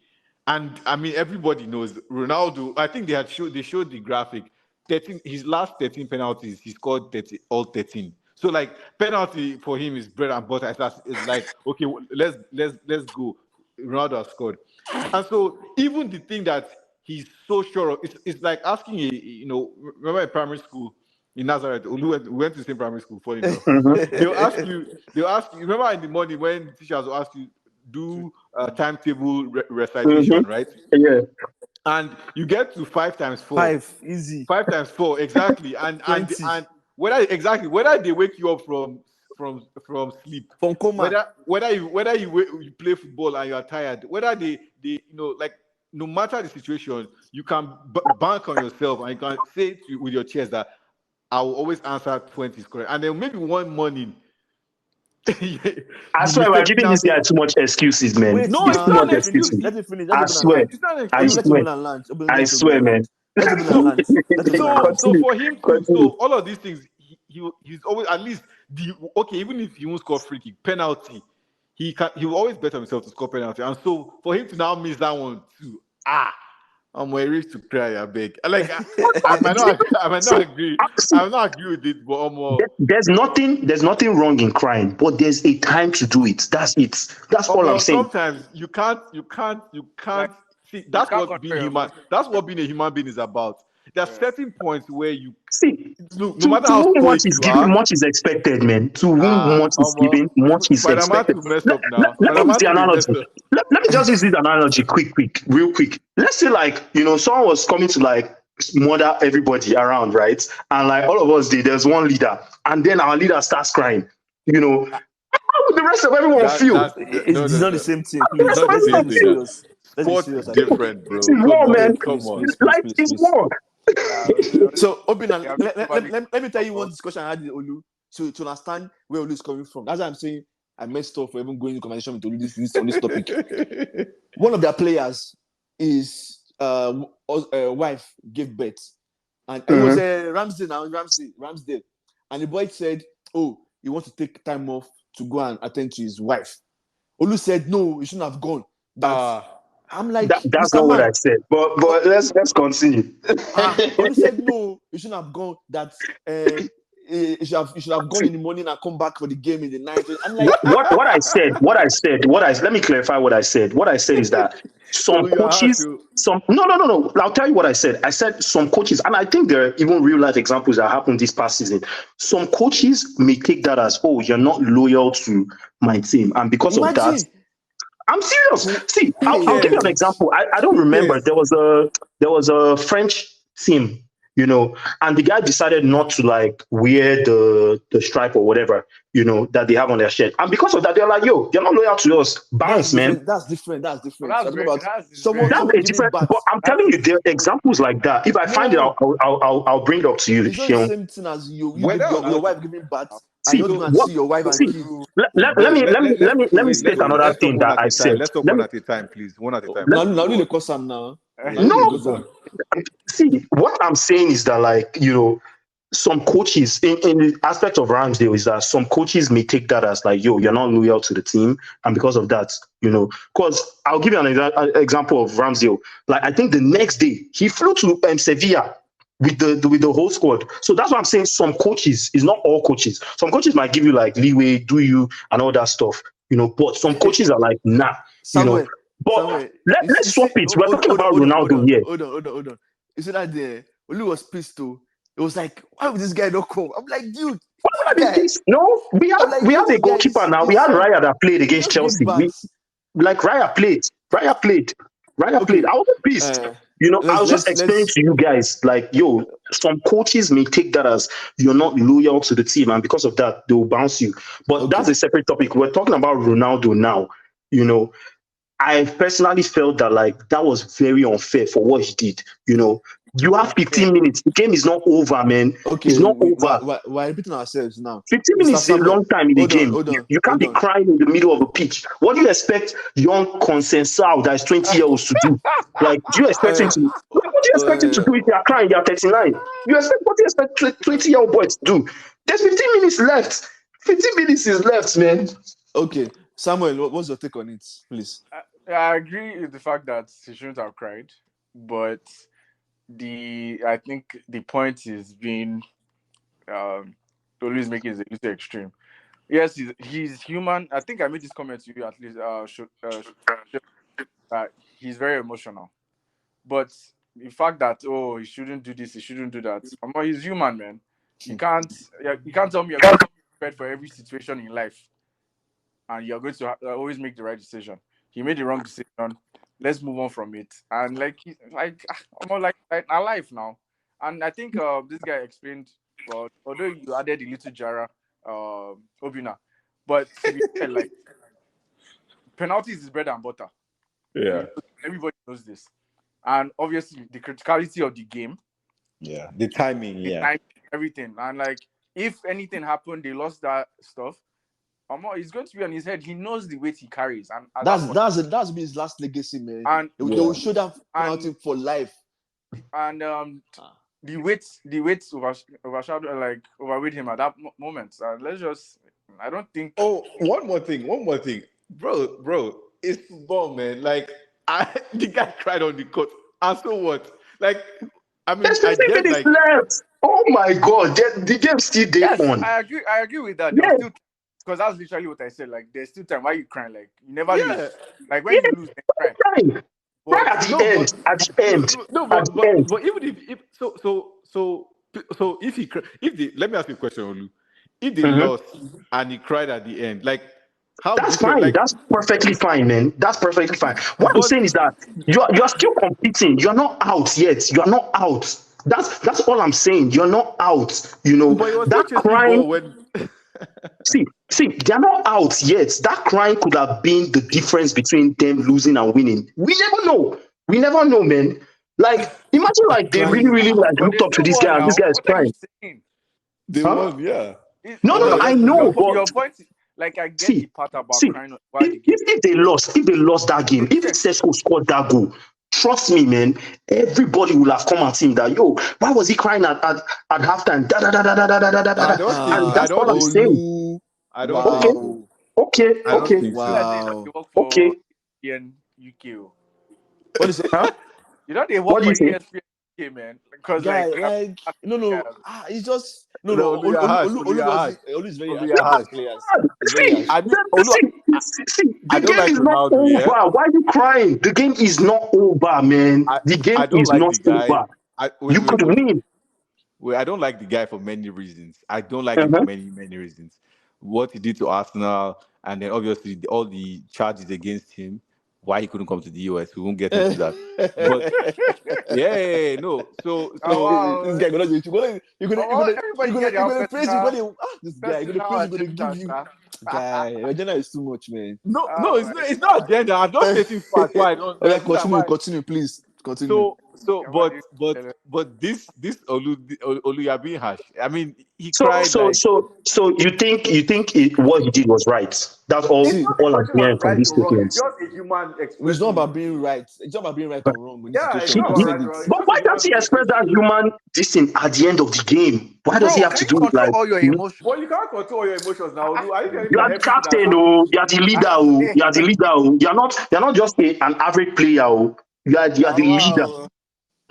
And I mean, everybody knows Ronaldo. I think they showed the graphic. 13, his last 13 penalties, he scored 30, all 13. So like penalty for him is bread and butter. It's like, okay, let's go. Ronaldo has scored. And so even the thing that he's so sure of, it's like asking remember in primary school in Nazareth, we went to the same primary school, funny enough. Mhm. They'll ask you, remember in the morning when teachers will ask you, do timetable recitation, Mhm. right? Yeah. And you get to 5 times 4. 5 easy. 5 times 4, exactly. And 20. whether they wake you up from sleep, From coma. whether you play football and you are tired, whether they like no matter the situation, you can bank on yourself and you can say with your chest that I will always answer 20 is correct. And then maybe one morning I you swear we're giving mistakenly this guy too much excuses, man. Wait no, It's it's now. too not much an Let me excuse. excuses. Let me finish. I swear. It's not an I excuse. Let swear. Obina land. I swear, man. Let Obina land. Let Obina land. So Continue. for him to Continue. all of these things, he's always at least even if he won't score free kick, penalty, he will always bet on himself to score penalty. And so for him to now miss that one too, I'm ready to cry, I beg. Like I might not agree. See, I might not agree with it, but there's nothing wrong in crying, but there's a time to do it. That's it. That's all I'm saying. sometimes you can't Like, see. That's can't what being control your human. emotions. That's what being a human being is about. There are Yeah. certain points where you See, no to matter how whom much stoic is you given, are. much is expected, man. To whom much is given, much is Spider-Man expected. to mess Let, up let, now. let me use Spider-Man the to analogy. mess up. Let me just use this analogy real quick. Let's say like, someone was coming to like murder everybody around, right? And like all of us there's one leader, and then our leader starts crying. How would the rest of everyone feel? It's not the same thing. The It's Please, rest of not the let's same be everyone thing. feel. serious. Let's be Sports serious. is I beg. different, This bro. is Come war, on, man. come on. Life is war. So, Obina, Yeah, let me tell you one discussion I had with Olu to understand where Olu is coming from. That's why I'm saying I messed up for even going into conversation with Olu on this topic. One of their players is wife gave birth, and it was Ramsdale, and the boy said, "Oh, he wants to take time off to go and attend to his wife. Olu said, no, he shouldn't have gone. I'm like, that's Mr. not what Man. I said. But let's continue. Olu said, no, you shouldn't have gone. That you should have gone in the morning and come back for the game in the night. I'm like, what I said, let me clarify what I said. What I said is that some coaches, no. I'll tell you what I said. I said some coaches, and I think there are even real life examples that happened this past season. Some coaches may take that as, oh, you're not loyal to my team, and because of that, I'm serious. See, I'll give you an example. I don't remember. There was a French team, you know, and the guy decided not to like wear the stripe or whatever, you know, that they have on their shirt. And because of that, they're like, yo, they're not loyal to us. Bounce, man. That's different. That's But I'm telling you, there are examples like that. If I find it, I'll bring it up to you. It's not the same thing as your wife giving birth. See, and you see your wife and kids. Let me state another thing that I said. Let's talk one at a time, please. One at a time. Now the course now. No. See, what I'm saying is that, like, you know, some coaches in the aspect of Ramsdale is that some coaches may take that as like, yo, you're not loyal to the team, and because of that, you know, because I'll give you an example of Ramsdale. Like, I think the next day he flew to Sevilla with the whole squad. So that's what I'm saying. Some coaches, is not all coaches. Some coaches might give you like leeway, do you, and all that stuff, you know. But some coaches are like, nah, you know. But let's swap it. We're talking about Ronaldo here. Hold on. You see that there? Olu was pissed too. It was like, why would this guy not come? I'm like, dude. Why would I be pissed? No, we have a goalkeeper now. We had Raya that played against Chelsea. Raya played. I wasn't pissed. You know, I was just explaining to you guys, like, yo, some coaches may take that as you're not loyal to the team, and because of that, they'll bounce you. But that's a separate topic. We're talking about Ronaldo now. You know, I personally felt that, like, that was very unfair for what he did. You know, you have 15 minutes. The game is not over, man. Okay, it's not over. We're repeating ourselves now. 15 minutes is a long time in the game. You can't be crying in the middle of a pitch. What do you expect young Consensao that is 20 years old to do? Like, do you expect him to? What do you expect him to do if you are crying? You are 39. What do you expect 20-year-old boy to do? There's 15 minutes left. 15 minutes is left, man. Okay, Samuel, what's your take on it, please? I agree with the fact that he shouldn't have cried, but I think the point is being always making it a little extreme. Yes, he's human. I think I made this comment to you at least. He's very emotional, but the fact that he shouldn't do this, he shouldn't do that. He's human, man. You can't tell me you're going to be prepared for every situation in life, and you're going to always make the right decision. He made the wrong decision. Let's move on from it. And I'm like alive now. And I think this guy explained, well, although you added a little Jara, Obina, but to be fair, like, penalties is bread and butter. Yeah. Everybody knows this. And obviously the criticality of the game. Yeah. The timing, everything. And like, if anything happened, they lost that stuff, it's going to be on his head. He knows the weight he carries, and that's been his last legacy, man. And they will should have penalty for life. And the weight overweight him at that moment. I don't think. Oh, one more thing, bro. It's football, man. Like, the guy cried on the court. And so what? Like, I mean, there's 15 minutes left. Oh my God, the game's still on. I agree with that. Yeah. Because that's literally what I said. Like, there's still time. Why are you crying? Like, you never lose. Like, when you lose, you cry. Right at the end. But even if let me ask you a question, Olu. If they lost and he cried at the end, like, how? That's fine. Like, that's perfectly fine, man. That's perfectly fine. What I'm saying is that you're still competing. You're not out yet. You're not out. That's all I'm saying. You're not out. You know, that crying. See, they're not out yet. That crying could have been the difference between them losing and winning. We never know, man. Like, imagine, like, they really like looked up to this guy, and this guy is crying. They won, yeah. No, I know. Your point is, like, I get the part about crying. If they lost that game, if Sesko scored that goal, trust me, man, everybody will have come and seen that, yo, why was he crying at halftime? And that's all I'm saying. I don't think Okay. so. Okay. I don't Okay. think so. You know, they Wow. work for Okay. ESPN UK. What is it? Huh? You know they work What do for you say? ESPN UK, man. Because Guy, like, like yeah, it's just no. No, Olu, you're harsh. Olu, Olu you're harsh. doesn't. Olu is very Olu, harsh you're on his harsh. players. He's very See, harsh. I mean, Olu, see, I the don't game like is not Ronaldo, over. yeah. Why are you crying? The game is not over, man. The game I don't is like not the guy. over. Wait, You wait, could wait, win. wait. I don't like the guy for many reasons. I don't like him for Uh-huh. many reasons. What he did to Arsenal, and then obviously all the charges against him. Why he couldn't come to the US? We won't get into that. But yeah, no. oh This wow. guy gonna Everybody get their own praise you personal, this guy personal gonna give agenda, you sha. guy. Your agenda is too much, man. no. Oh It's my not. It's not god. agenda. I'm just stating facts. Why I don't All right, like. Look at why. continue, please. Continue. So, Everybody, but this Olu, you're being harsh. I mean, he So, cried so, like so, so what he did was right. That's it's See, not a all I'm question hearing of from right these or wrong. It's statements. just a human it's not expressing. about being right. It's not about being right or wrong in this Yeah, it's situation. He, not I've about he, said right or it. wrong. It's but just a why human can't he being express that expressing. human this thing at the end of the game? Why does he bro, have can to you do it control like all your emotions? But you can't control your emotions now, Olu. Are you telling me you are that the everything that's captain, happening? oh, you are the leader, oh, you are the leader, oh. You're not just an average player, oh. You are the Oh leader. wow.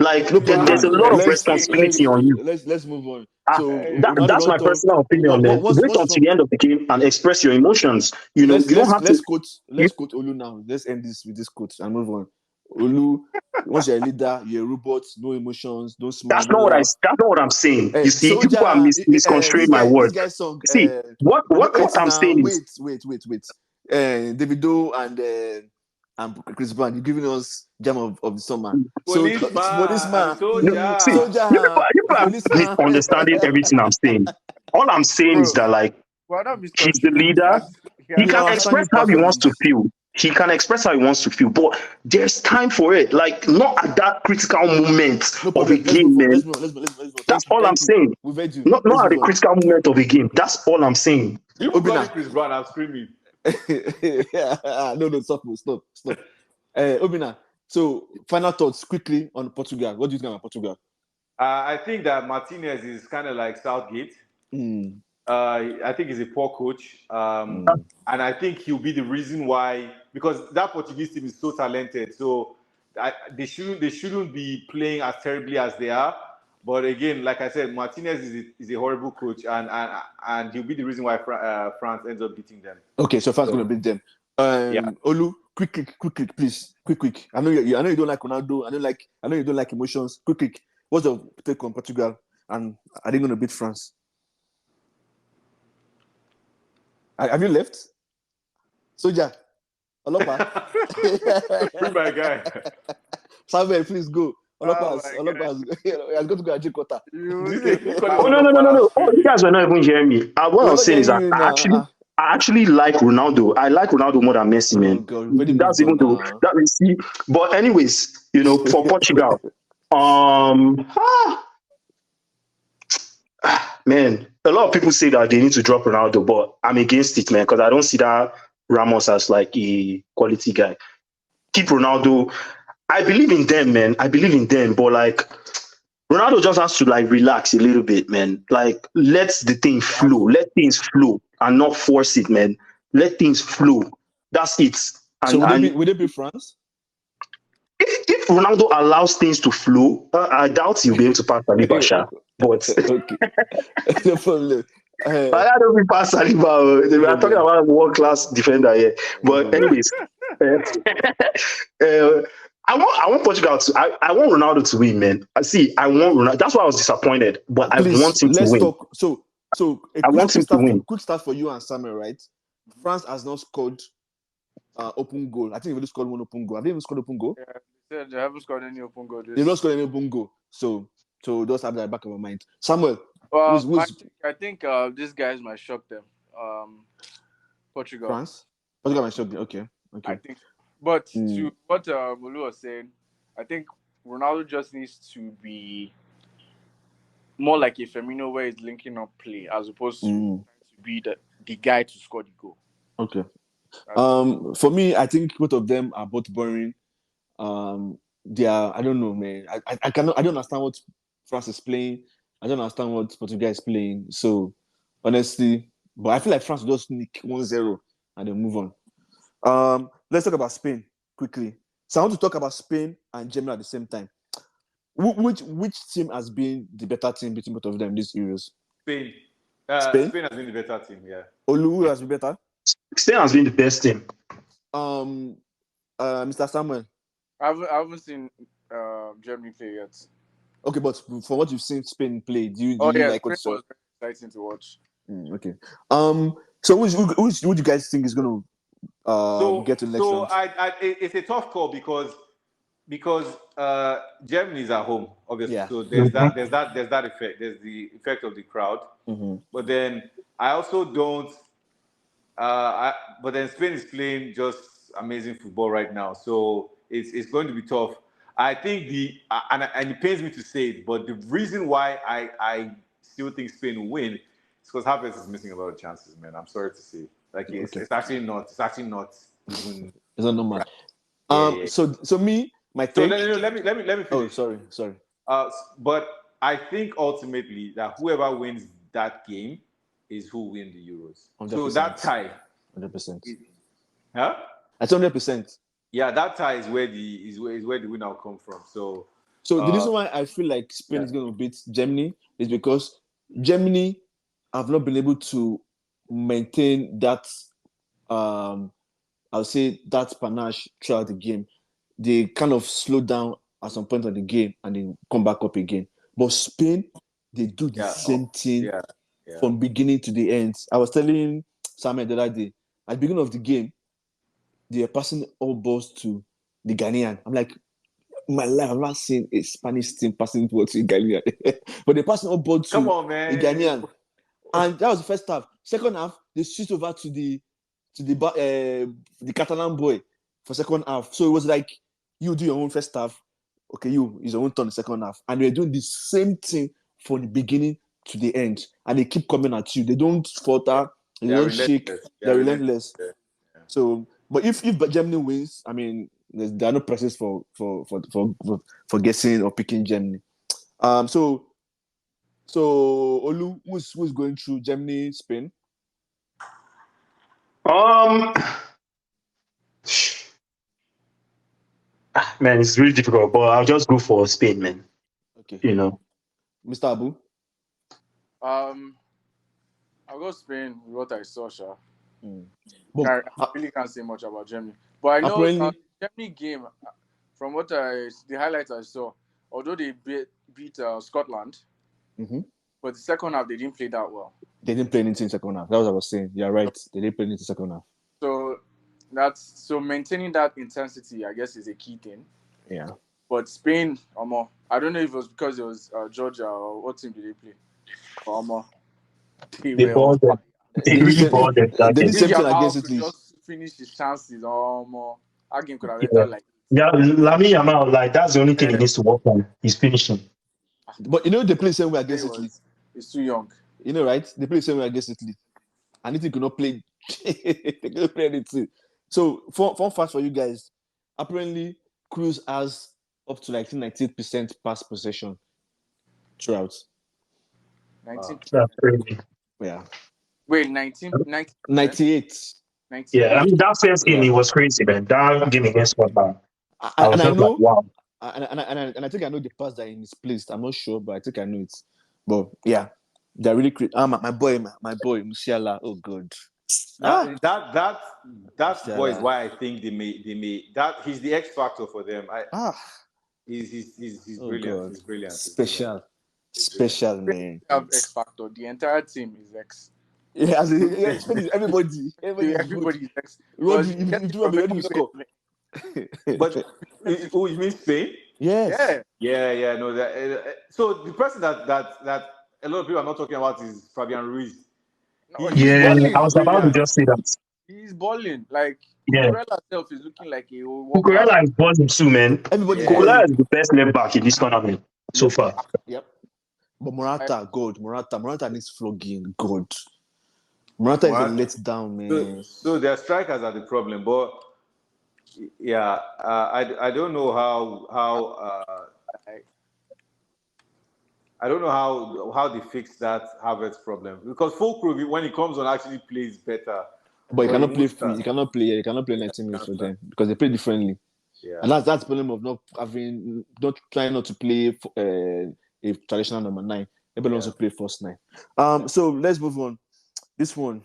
No Like there's problem. a lot of Let's responsibility on you. let's move on. Ah, So Ronaldo that's don't my talk. personal opinion, man. Wait Once until from the end of the game and express your emotions. You don't have to. You, let's quote Olu now. Let's end this with this quote and move on. Olu, once you're a leader, you're a robot, no emotions, don't smile, that's don't not what I. laugh. That's not what I'm saying. You see, you people are Soldier, misconstruing my this words. guy's song. See, what Wait I'm now, saying is wait. Davido and Chris Brown, you're giving us jam of the summer. So Policeman and policeman, see, soldier. you people are policeman. misunderstanding everything I'm saying. All I'm saying is Bro, that like we're not he's the misconstruing. leader. He We can understand express you how he wants perfectly. to feel. He can express how he wants to feel, but there's time for it. Like not at that critical moment No of a problem. Let's game, move on. man. Let's move on. That's all I'm Thank you. saying. We've heard you. Let's Not at move the on. critical moment of a game. That's all I'm saying. You calling Obina. Chris Brown? I'm screaming. No, stop. Obina. So final thoughts quickly on Portugal. What do you think about Portugal? I think that Martinez is kind of like Southgate. Mm, I think he's a poor coach, mm. and I think he'll be the reason why because that Portuguese team is so talented. So they shouldn't be playing as terribly as they are. But again, like I said, Martinez is a horrible coach, and he'll be the reason why France ends up beating them. Okay, so France So gonna beat them. yeah, Olu, quick, please, quick. I know you don't like Ronaldo. I know you don't like emotions. Quick. What's your take on Portugal? And are they gonna beat France? Have you left? Soldier, Olopa. bring my guy. Samuel, please go. Oh Olopa my god. has got to go and quarter. You You call him Oh no Olopa, no no no I'm no! Oh, you screaming. guys were not even hearing me. What We're I'm not saying is hearing that you I now. actually like Ronaldo. I like Ronaldo more than Messi, Oh man. God, we've already That's moved on even though now. that we see. But anyways, for Portugal, man, a lot of people say that they need to drop Ronaldo, but I'm against it, man, because I don't see that Ramos as like a quality guy. Keep Ronaldo. I believe in them, man. I believe in them, but like Ronaldo just has to like relax a little bit, man. Like let the thing flow, let things flow, and not force it, man. Let things flow. That's it. So And would it be France? if Ronaldo allows things to flow, I doubt he'll be able to pass Saliba, Sha. But Okay, no problem. I don't be pass Saliba. No We are talking problem. about a world class defender here. No But problem. anyways, uh, I want Portugal to I want Ronaldo to win, man. See, I want Ronaldo. That's why I was disappointed, but I Please, want him to let's win. talk. So a I want him to win. quick start for you and Samuel, right? France has not scored open goal. I think they've only scored one open goal. Have they even scored open goal? yeah, they said they haven't scored any open goal They've not this. scored any open goal. So just have that back of our mind. Samuel, Well, who's I think these guys might shock them. Portugal. France? Portugal might shock me. Okay. I think. But Mm. to what Mulu was saying, I think Ronaldo just needs to be more like a Firmino where he's linking up play as opposed to trying to be the guy to score the goal. Okay. For me, I think both of them are both boring. They are. I don't know, man. I cannot. I don't understand what France is playing. I don't understand what Portugal is playing. So honestly, But I feel like France will just sneak 1-0 and then move on. Let's talk about Spain quickly. So I want to talk about Spain and Germany at the same time. Which team has been the better team between both of them these Euros? Spain. Spain? Spain has been the better team, yeah. Olu has been better. Spain has been the best team. Mr. Samuel. I haven't seen Germany play yet. Okay, but from what you've seen Spain play, do you like what you saw? Spain was very exciting to watch. Okay. So who do you guys think is going to get to the next round? It's a tough call because Germany is at home, obviously. Yeah. So there's that effect. There's the effect of the crowd. Mm-hmm. But then I also don't. But then Spain is playing just amazing football right now, so it's going to be tough. I think and it pains me to say it, but the reason why I still think Spain will win is because Havertz is missing a lot of chances, man. I'm sorry to say, like it's actually not even. It's not normal. Yeah. So my take. So let me finish. Oh, sorry. But I think ultimately that whoever wins that game is who win the Euros. 100%. So that tie, 100%. huh? That's 100%. Yeah, that tie is where the winner will come from. So the reason why I feel like Spain is going to beat Germany is because Germany have not been able to maintain that. I'll say that panache throughout the game. They kind of slow down at some point of the game and then come back up again. But Spain, they do the same thing from beginning to the end. I was telling Samuel the other day, at the beginning of the game, they are passing all balls to the Ghanaian. I'm like, in my life, I've not seen a Spanish team passing balls to the Ghanaian. But they're passing all balls to the Ghanaian. And that was the first half. Second half, they switched over to the Catalan boy for second half. So it was like, you do your own first half. Okay, it's your own turn the second half. And they're doing the same thing from the beginning to the end. And they keep coming at you. They don't falter. They don't shake. They're relentless. Yeah. So, but if Germany wins, I mean, there are no prices for guessing or picking Germany. So Olu, who's going through Germany, Spain? Man, it's really difficult, but I'll just go for Spain, man. Okay. Mr. Abu? I'll go Spain with what I saw, Sha. But I really can't say much about Germany. But I know Germany game, from the highlights I saw, although they beat Scotland, but the second half, they didn't play that well. They didn't play anything in the second half. That's what I was saying. You're right. They didn't play anything in the second half. So maintaining that intensity, I guess, is a key thing. Yeah. But Spain, I don't know if it was because it was Georgia or what team did they play? They really balled them. They did something against Italy. Just finish his chances. That game could have ended like. Yeah, Lamine Yamal, like that's the only thing he needs to work on. He's finishing. But they play the same way against Italy. He's too young. Right? They play the same way against Italy. And Italy could not play. They couldn't play anything. So, fun fact for you guys. Apparently, Cruz has up to like 98% pass possession throughout. 19. That's crazy. Yeah. Wait, 98. Yeah, I mean that first game, it was crazy, man. That game against Scotland. I know. Wow. And I think I know the pass that he misplaced. I'm not sure, but I think I know it. But yeah, they're really crazy. My boy, Musiala. Oh God. That boy is why I think they may that he's the X factor for them. He's brilliant. God. He's brilliant. Special, man. Have X factor. The entire team is X. Yeah, everybody is X. Rodri, you score. But you mean Spain? Yes. Yeah. No, so the person that a lot of people are not talking about is Fabian Ruiz. I was about to just say that. He's balling. Like, Cucurella itself is looking like a... Cucurella is balling too, man. Cucurella is the best left back in this tournament so far. Yep. But Morata needs flogging. God. Morata is a letdown, man. So their strikers are the problem, but I don't know how I don't know how they fix that Havertz problem, because Fulkrug, when he comes on, actually plays better. But you But he cannot play. won't start. You cannot play. You cannot play 90 minutes for them because they play differently. Yeah. And that's the problem of not trying not to play a traditional number 9. Everybody wants to play first 9. So let's move on. This one,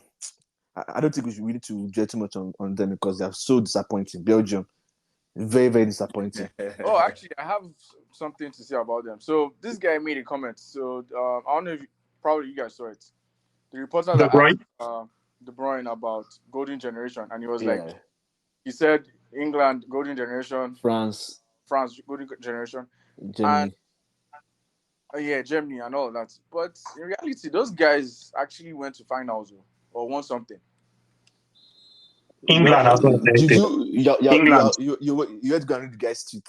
I don't think we need to dwell too much on them because they are so disappointing. Belgium, very, very disappointing. Oh, actually, I have something to say about them. So this guy made a comment. So I don't know if probably you guys saw it. The reporter De that Bruyne? asked De Bruyne about golden generation, and he was Yeah. like, he said England golden generation, France, golden generation, Germany. and Germany and all that. But in reality, those guys actually went to finals or won something. England has not Did anything. you England. you had to go and read the guy's tweet.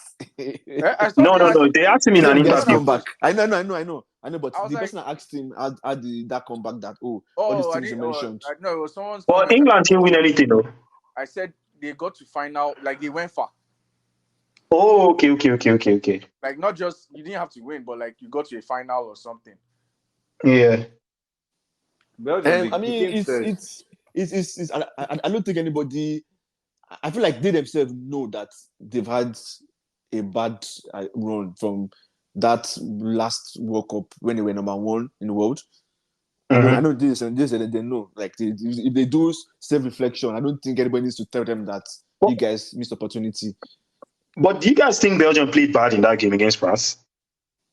I saw No. They asked him in an The guy's interview. comeback. I know. But I was the like- person that asked him had that comeback that all these I things you didn't. mentioned. No, it was someone's. But comment. England didn't win anything, though. I said they got to final, like they went far. Oh, okay. Like not just you didn't have to win, but like you got to a final or something. Yeah. Belgium, I mean, it's I don't think anybody. I feel like they themselves know that they've had a bad run from that last World Cup when they were number 1 in the world. I know this and this, and they know. Like if they do self-reflection, I don't think anybody needs to tell them that you guys missed opportunity. But do you guys think Belgium played bad in that game against France?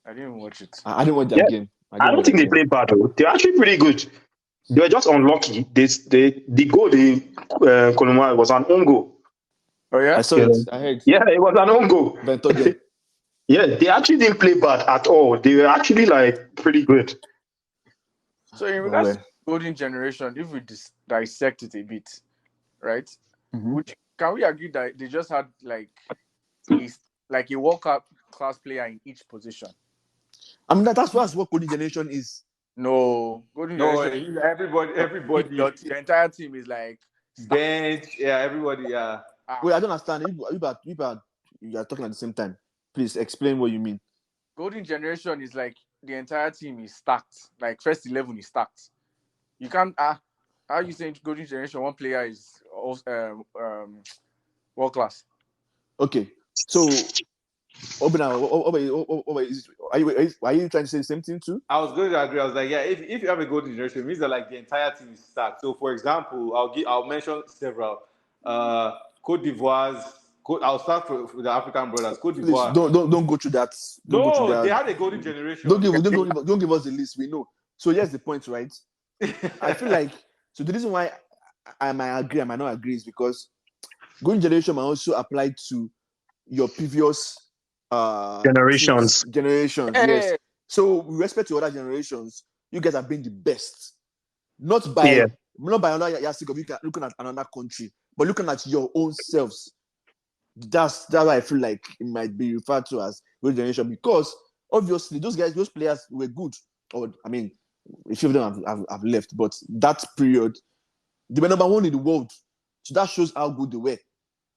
I didn't watch it. I didn't watch that game. I don't think they played bad, though. They're actually pretty good. They were just unlucky. The goal they Colomar was an own goal. Oh yeah, I saw it. I heard. Yeah, it was an own goal. Bentoge. Yeah, they actually didn't play bad at all. They were actually like pretty good. So in regards to golden generation, if we dissect it a bit, right? Can we agree that they just had like a World Cup class player in each position? I mean that's what golden generation is. No, golden generation. Everybody. The entire team is like bench. Yeah, everybody. Yeah. Wait, I don't understand. You are talking at the same time. Please explain what you mean. Golden generation is like the entire team is stacked. Like first 11 is stacked. You can't how are you saying golden generation? One player is world class. Okay, so Obina, are you trying to say the same thing too? I was going to agree. I was like, yeah, if you have a golden generation, it means that like the entire team is stacked. So, for example, I'll mention several. Cote d'Ivoire's. I'll start with the African brothers. Cote d'Ivoire. Please, don't go through that. They had a golden generation. Don't give us the list. We know. So here's the point, right? I feel like the reason why I might agree, I might not agree is because golden generation might also apply to your previous generations. Yes. So with respect to other generations, you guys have been the best. Not by another yardstick of you looking at another country, but looking at your own selves. That's why I feel like it might be referred to as golden generation, because obviously those players were good. Or I mean, a few of them have left, but that period, they were number 1 in the world. So that shows how good they were.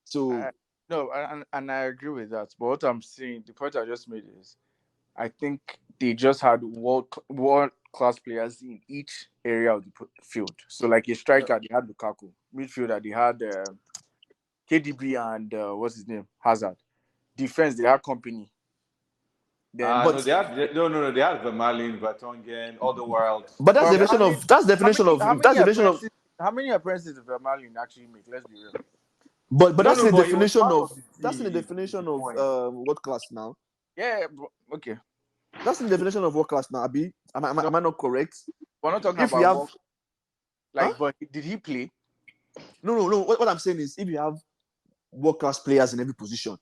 So no, and I agree with that. But what I'm saying, the point I just made is, I think they just had world class players in each area of the field. So like a striker, they had Lukaku. Midfielder, they had KDB and what's his name? Hazard. Defense, they had Company. They had Vermaelen, Vertonghen, Alderweireld. But that's the definition of how many appearances did Vermaelen actually make? Let's be real. But that's the definition of world class now. Yeah, okay. That's the definition of world class now, Abi. Am I not correct? We're not talking about but did he play? No. What I'm saying is, if you have world class players in every position,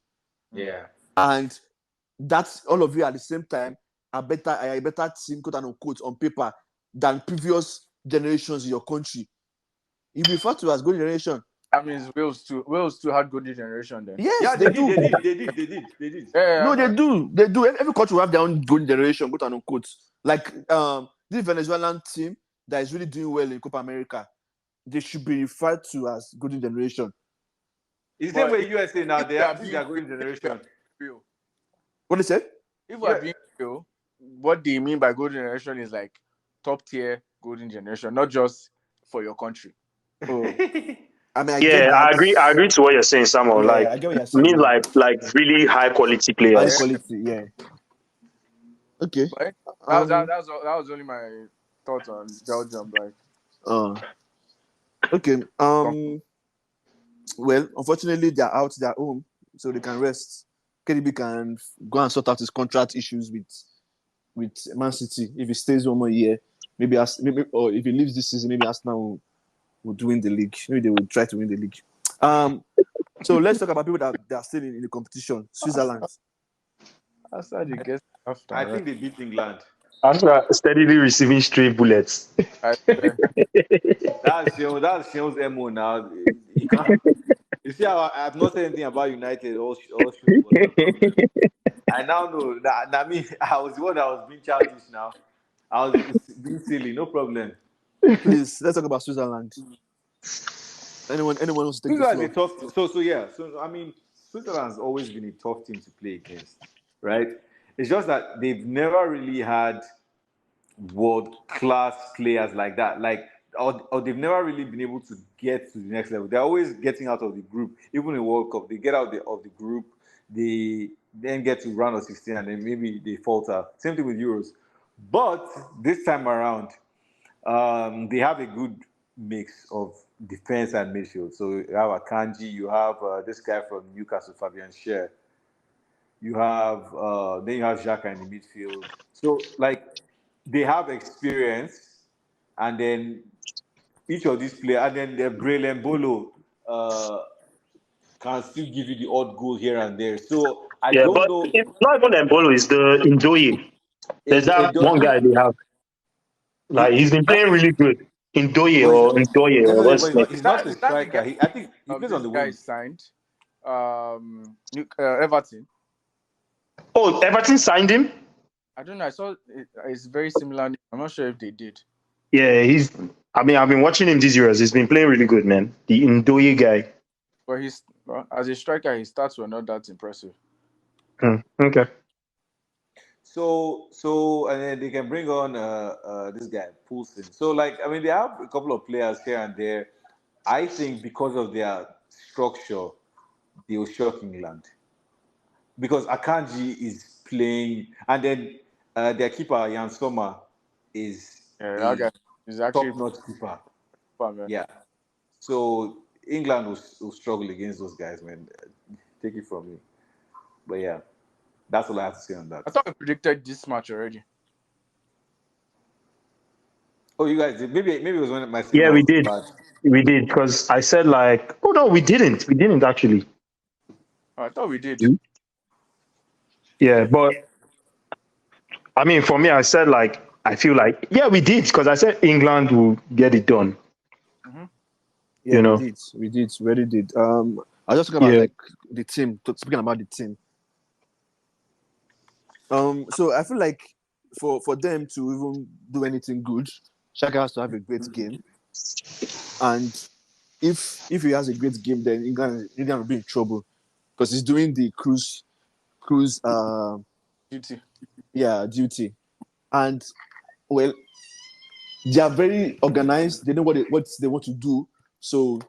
and that's all of you at the same time are a better team, quote unquote, on paper than previous generations in your country, you refer to as golden generation. That means Wales too had golden generation then. Yes, they do. They did. No, they do. Every country will have their own golden generation, quote unquote. Like this Venezuelan team that is really doing well in Copa America, they should be referred to as golden generation. It's the same way USA now, they have their golden generation. What they said? If we're being real, what they mean by golden generation is like top tier golden generation, not just for your country. Oh, I mean, I get Yeah, that. I agree to what you're saying, Samuel. Yeah, Like, I get what you're saying mean, now. like really high quality High players. quality, yeah. Okay. But Um. that was only my thoughts on Belgium. Like, Okay. Well, unfortunately, they're out. They're home, so they can rest. KDB can go and sort out his contract issues with Man City. If he stays 1 more year, maybe or if he leaves this season, maybe Arsenal would win the league. Maybe they will try to win the league. So let's talk about people that are still in the competition. Switzerland. after they get after, I think they beat England. After steadily receiving stray bullets. I, That's Sean's MO now. You can't. You see how I've not said anything about United all show, but I now know that means I was the one that was being childish now. I was being silly, no problem. Please, let's talk about Switzerland. Anyone wants to take the Switzerland's floor? a tough. So yeah. So I mean, Switzerland's always been a tough team to play against, right? It's just that they've never really had world class players like that. Or they've never really been able to get to the next level. They're always getting out of the group. Even in World Cup, they get out of the group. They then get to round of 16 and then maybe they falter. Same thing with Euros. But this time around, they have a good mix of defense and midfield. So you have Akanji, you have this guy from Newcastle, Fabian Schär. You have then you have Xhaka in the midfield. So like they have experience, and then each of these players, and then the Braylon Bolo can still give you the odd goal here and there. So I Yeah, don't but know. it's not even Embolo, it's the Ndoye. There's that one guy they have. Like, he's been playing really good. But Ndoye, or what's his name? he's not a is that the striker. guy I think he plays on this the guy wing. signed? Everton. Oh, Everton signed him? I don't know. I saw it's very similar. I'm not sure if they did. Yeah, I've been watching him these years. He's been playing really good, man. The Ndoye guy. But as a striker, his stats were not that impressive. Okay. So and then they can bring on this guy Poulsen. So like I mean they have a couple of players here and there. I think because of their structure, they will shock England. Because Akanji is playing, and then their keeper Jan Sommer is That guy is actually top-notch keeper. fun, man. Yeah. So England will struggle against those guys, man. Take it from me. But yeah, that's all I have to say on that. I thought we predicted this match already. Oh, you guys did? Maybe it was when my Yeah, we was did. bad. We did, because I said like, oh no, we didn't. We didn't actually. Oh, I thought we did. Yeah, but I mean, for me, I said like, I feel like, yeah, we did, because I said England will get it done. Yeah, You know? we really did. I just talking about Yeah. like the team. Speaking about the team. So I feel like for them to even do anything good, Shaka has to have a great game. And if he has a great game, then England will be in trouble because he's doing the cruise Duty. duty. And well, they are very organized. They know what they want to do. So,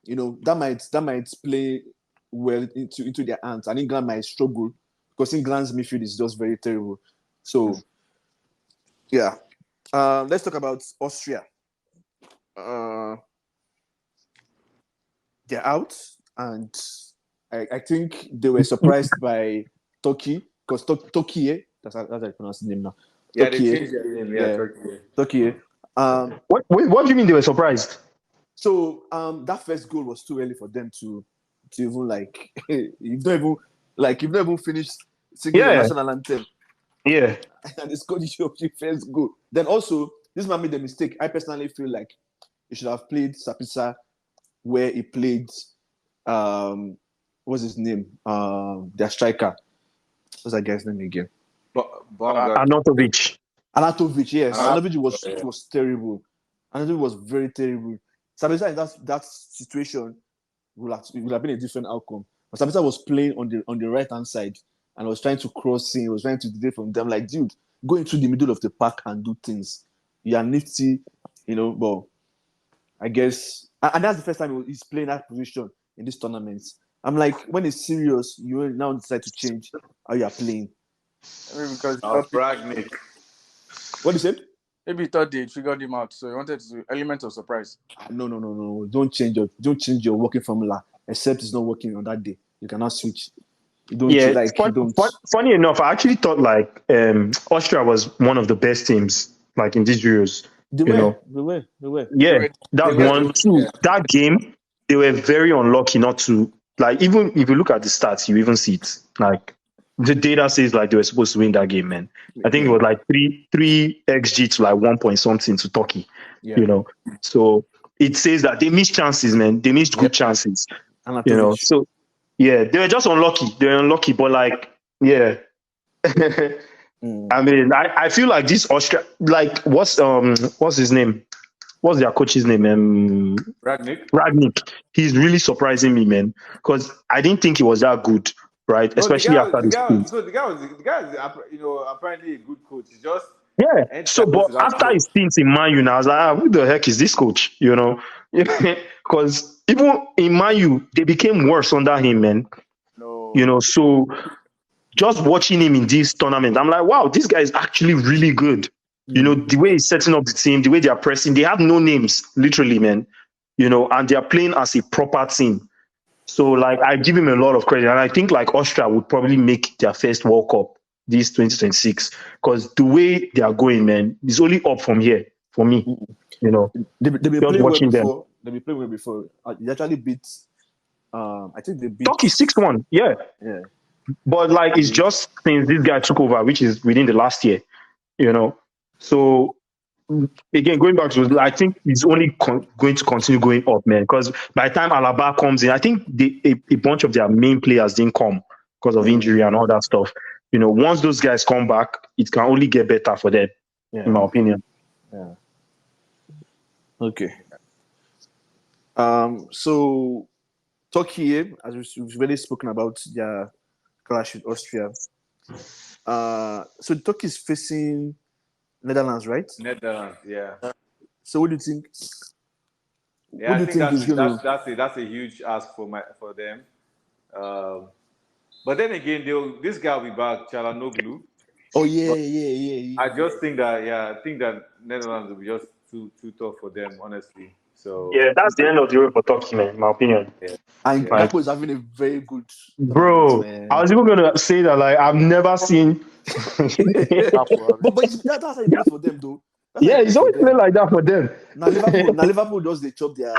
you know, that might play well into their hands, and England might struggle because England's midfield is just very terrible. So, yeah. Let's talk about Austria. They're out, and I think they were surprised by Turkey because Turkey, that's how I pronounce the name now. Yeah, Turkey, they changed their name. Yeah, Turkey. What do you mean they were surprised? So that first goal was too early for them to even like you've not even finished singing the national anthem. Yeah. And they scored your first goal. Then also this man made a mistake. I personally feel like he should have played Sapisa where he played what's his name? Their striker. What's that guy's name again? Arnautovic. Arnautovic, yes. Arnautovic was terrible. Arnautovic was very terrible. Sabitzer in that situation would have been a different outcome. But Sabitzer was playing on the right hand side and was trying to cross in, was trying to delay from them. Like, dude, go into the middle of the pack and do things. You are nifty, but I guess, and that's the first time he's playing that position in this tournament. I'm like, when it's serious, you now decide to change how you are playing. Maybe because Bragnick. What do you say? maybe he thought they figured him out, so he wanted to element of surprise. No. Don't change your working formula, except it's not working on that day. You cannot switch. You don't Funny enough, I actually thought like Austria was one of the best teams like in these Euros. They were. Yeah, that's one. Two, that game, they were very unlucky not to, like, even if you look at the stats, you even see it. Like, the data says like they were supposed to win that game, man. I think it was like 3 XG to like 1 point something to Turkey, So it says that they missed chances, man. They missed good chances, So, yeah, they were just unlucky. They were unlucky, but like, yeah. I mean, I feel like this Austria, like, what's his name? What's their coach's name? Ragnick. He's really surprising me, man, because I didn't think he was that good, right? Especially after the game. So the guy is apparently a good coach. He's just So, but after his stint in Man U, I was like, who the heck is this coach? Because even in Man U, they became worse under him, man. No. So just watching him in this tournament, I'm like, wow, this guy is actually really good. The way he's setting up the team, the way they are pressing, they have no names, literally, man. And they are playing as a proper team. So, like, I give him a lot of credit. And I think, like, Austria would probably make their first World Cup this 2026. Because the way they are going, man, is only up from here for me. They've been just watching them. They've been playing well before. They actually beat, I think they beat Turkey 6-1, yeah. But, like, it's just since this guy took over, which is within the last year, So, again, going back to, I think it's only going to continue going up, man. Because by the time Alaba comes in, I think a bunch of their main players didn't come because of injury and all that stuff. Once those guys come back, it can only get better for them, in my opinion. Yeah. Okay. So, Turkey, as we've already spoken about their clash with Austria. So, Turkey is facing Netherlands, right? Netherlands, yeah. So, what do you think? Yeah, I think that's a huge ask for them. But then again, this guy will be back, Çalhanoğlu. Oh yeah. I just think that Netherlands will be just too tough for them, honestly. So yeah, that's the end of the road for Turkey, man. In my opinion. Yeah. And Gakpo is having a very good. Bro, I was even gonna say that, like, I've never seen. but that's how it goes for them, though. It's always playing like that for them. Now Liverpool just they chop in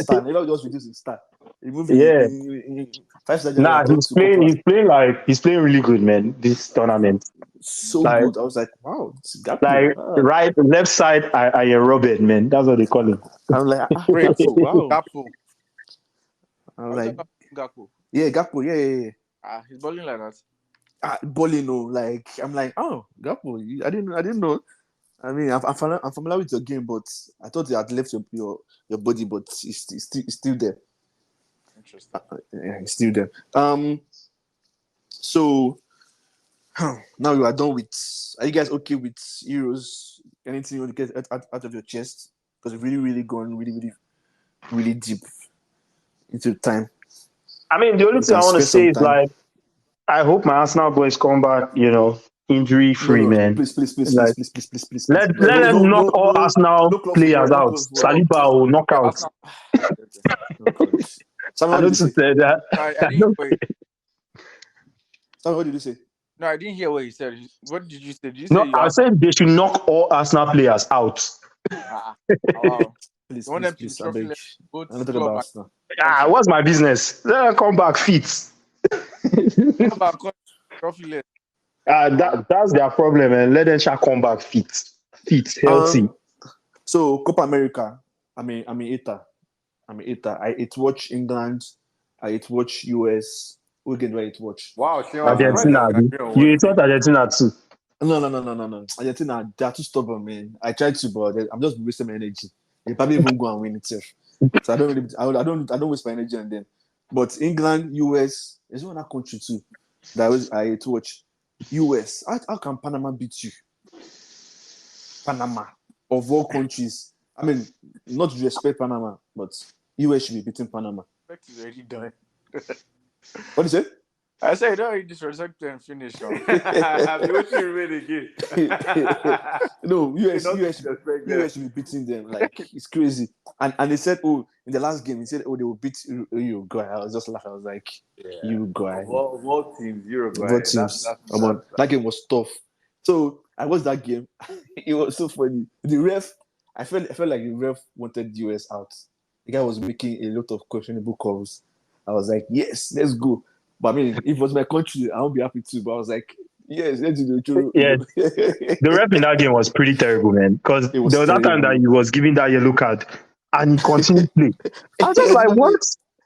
star. They don't just reduce in star. He's playing really good, man. This tournament. So good. I was like, wow. Right, left side, I Robert, man. That's what they call him. I'm like, wow. Gakpo. I'm like, Gakpo. Yeah, Gakpo. Yeah. He's balling like that. Balling, no. Like, I'm like, oh, Gakpo. I didn't know. I mean, I'm familiar with your game, but I thought you had left your body, but it's still there. Interesting. Yeah, it's still there. So now you are done with. Are you guys okay with Euros? Anything you want to get out of your chest? Because we've really gone really deep into time. I mean, the only thing I want to say is, like, I hope my Arsenal boys come back, injury free, man. Please. Let them knock all Arsenal players out. Saliba will knock out. Someone noticed that. I didn't hear what did you say? No, I didn't hear what he said. What did you say? I said they should knock all Arsenal players out. Wow. Please. I'm not talking about Arsenal. What's my business? Let them come back fit. That's their problem, and let them come back fit, healthy. So Copa America, I'm ETA. I watch England. I watch US. Who again do I watch? Wow, Argentina. You thought Argentina too? No. Argentina, they are too stubborn, man. I tried to, but I'm just wasting my energy. They probably won't go and win itself. So I don't waste my energy on them. But England, US, there's one other country too that I watch. US. How can Panama beat you? Panama, of all countries. I mean, not to respect Panama, but US should be beating Panama. Respect is already done. What do you say? I said, don't already disrespect and finish now. I'm waiting to read again. No, US Disrespect them. should be beating them. Like, it's crazy. And they said, oh, in the last game, they said, oh, they will beat Uruguay. I was just laughing. I was like, Uruguay. Of all teams, Uruguay. What teams? That game was tough. So I watched that game. It was so funny. The ref, I felt like the ref wanted US out. The guy was making a lot of questionable calls. I was like, yes, let's go. But I mean, if it was my country, I would be happy too. But I was like, yes, let's do the Yeah. The ref in that game was pretty terrible, man. Because there was that time that he was giving that yellow card and he continued to play. I was just like, what?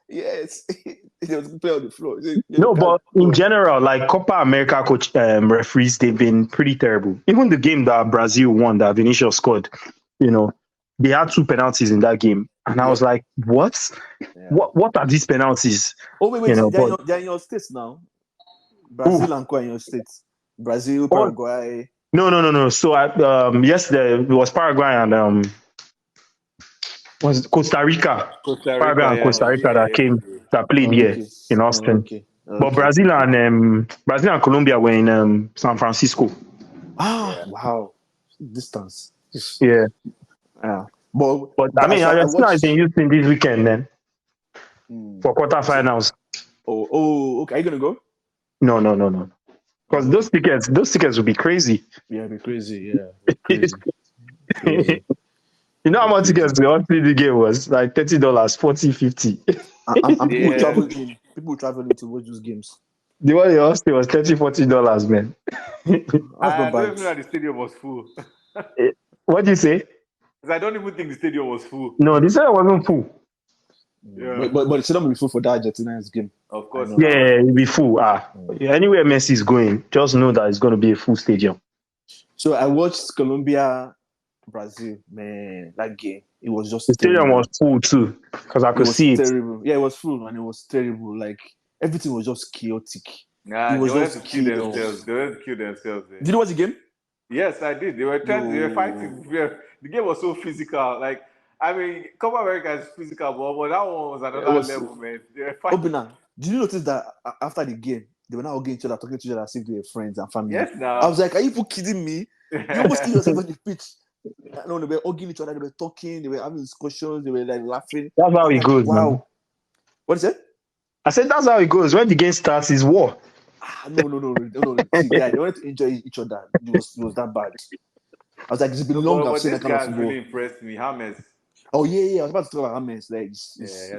Yes. He was play on the floor. No, but in general, like Copa America coach referees, they've been pretty terrible. Even the game that Brazil won, that Vinicius scored, they had 2 penalties in that game. And I was like, what? Yeah. What are these penalties? Oh, wait, they're in your states now. Brazil and in your states. Brazil, Paraguay. No. So yesterday it was Paraguay and was Costa Rica. Paraguay and Costa Rica that played here in Austin. But Brazil and Colombia were in San Francisco. Wow. Distance. Yeah. But I mean, Argentina is in Houston this weekend then for quarterfinals. Oh, okay. Are you gonna go? No. Because those tickets would be crazy. Yeah, it'd be crazy. Yeah, crazy. You know how much tickets the Austin game was? Like $30, $40, $50. And people traveling to watch those games. The one in Austin was $30, $40, man. I don't even know the stadium was full. What do you say? I don't even think the stadium was full. No, the stadium wasn't full. Yeah. But the stadium will be full for that Argentina's game. Of course. Yeah, it'll be full. Anywhere Messi is going, just know that it's going to be a full stadium. So I watched Colombia, Brazil. Man, that game, it was just the stadium was full too because I could see terrible. Yeah, it was full and it was terrible. Like everything was just chaotic. Nah, it was just to kill themselves. They were to kill themselves. Did you watch the game? Yes, I did. They were fighting. The game was so physical. Like, I mean, Copa America is physical, but that one was another level, man. They were fighting. Obina, did you notice that after the game, they were now hugging each other, talking to each other as if they were friends and family? Yes, now. I was like, are you kidding me? You almost killed yourself on the pitch. No, they were hugging each other, they were talking, they were having discussions, they were like laughing. That's how it goes, wow. Man. What is it? I said that's how it goes. When the game starts, it's war. No. Yeah, they wanted to enjoy each other. It was that bad. I was like, it's been long I've seen that kind of football. Really impressed me, James. Oh yeah. I was about to talk about James. Like,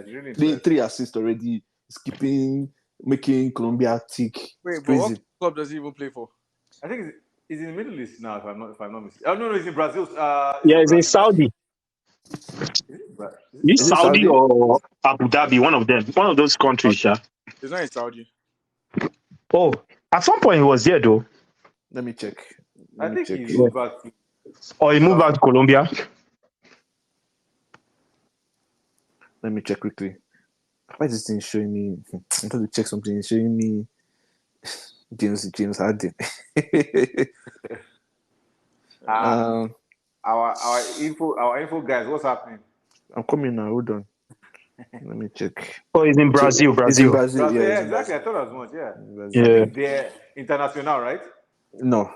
really three assists already. Skipping, making Colombia tick. Wait, but what club does he even play for? I think he's in the Middle East now, if I'm not mistaken. Oh no, he's in Brazil. He's in Saudi. He's Saudi or Abu Dhabi, one of them, one of those countries. Yeah. He's not in Saudi. Oh, at some point he was there though. Let me check. I think he moved back. Or he moved back to Colombia. Let me check quickly. Why is this thing showing me? I'm trying to check something. It's showing me James Harden. Our info guys, what's happening? I'm coming now. Hold on. Let me check. Oh, he's in Brazil. He's in Brazil. Yeah, exactly. I thought as much. Yeah. Yeah. They're international, right? No.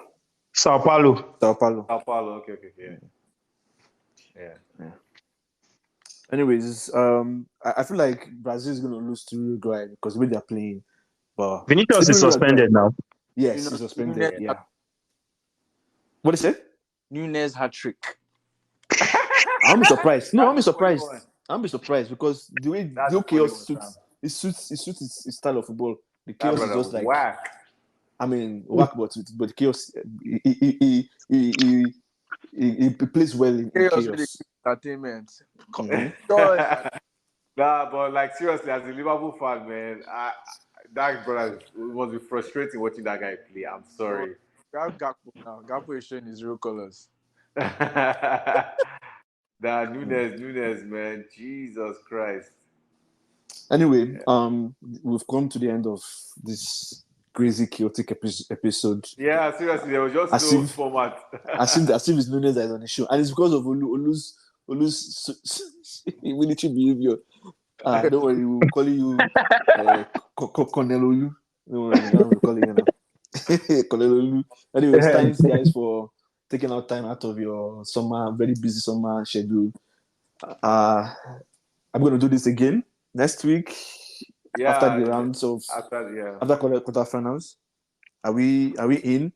Sao Paulo. Okay. Yeah. Anyways, I feel like Brazil is going to lose to Uruguay because the way they're playing. But Vinicius is suspended now. Yes, he's suspended. Yeah. What is it? Nunes hat trick. I'm be surprised. No, I'm be surprised. I'm be surprised because the way the chaos suits his style of football. The chaos is just like whack. I mean, whack, but the chaos. He plays well in chaos. Entertainment. Nah, but like seriously, as a Liverpool fan, man, that brother must be frustrating watching that guy play. I'm sorry. Gakpo now. Gakpo is showing his real colors. Nunes, man, Jesus Christ. Anyway, we've come to the end of this crazy, chaotic episode. Yeah, seriously, there was just As no if- format. As if it's Nunes that is on the show, and it's because of Olu's military behavior. Don't worry, we'll call you Colonel Olu. Don't worry, I'm calling you now. Colonel Olu. Anyways, thanks guys for taking out time out of your very busy summer schedule. I'm going to do this again next week after the rounds of after quarterfinals. Are we in?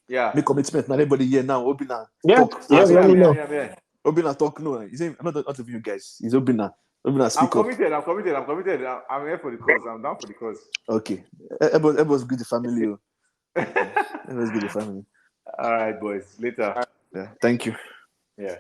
Yeah. Make commitment. Not everybody here now. Obina Yeah, talk. yeah, let me know. Yeah. Obina talk. No, he's not of you guys. He's Obina. Obina speak I'm up. committed. I'm here for the cause. I'm down for the cause. Okay. Everyone's good. The family. Everyone's good. The family. All right, boys. Later. Yeah. Thank you. Yeah.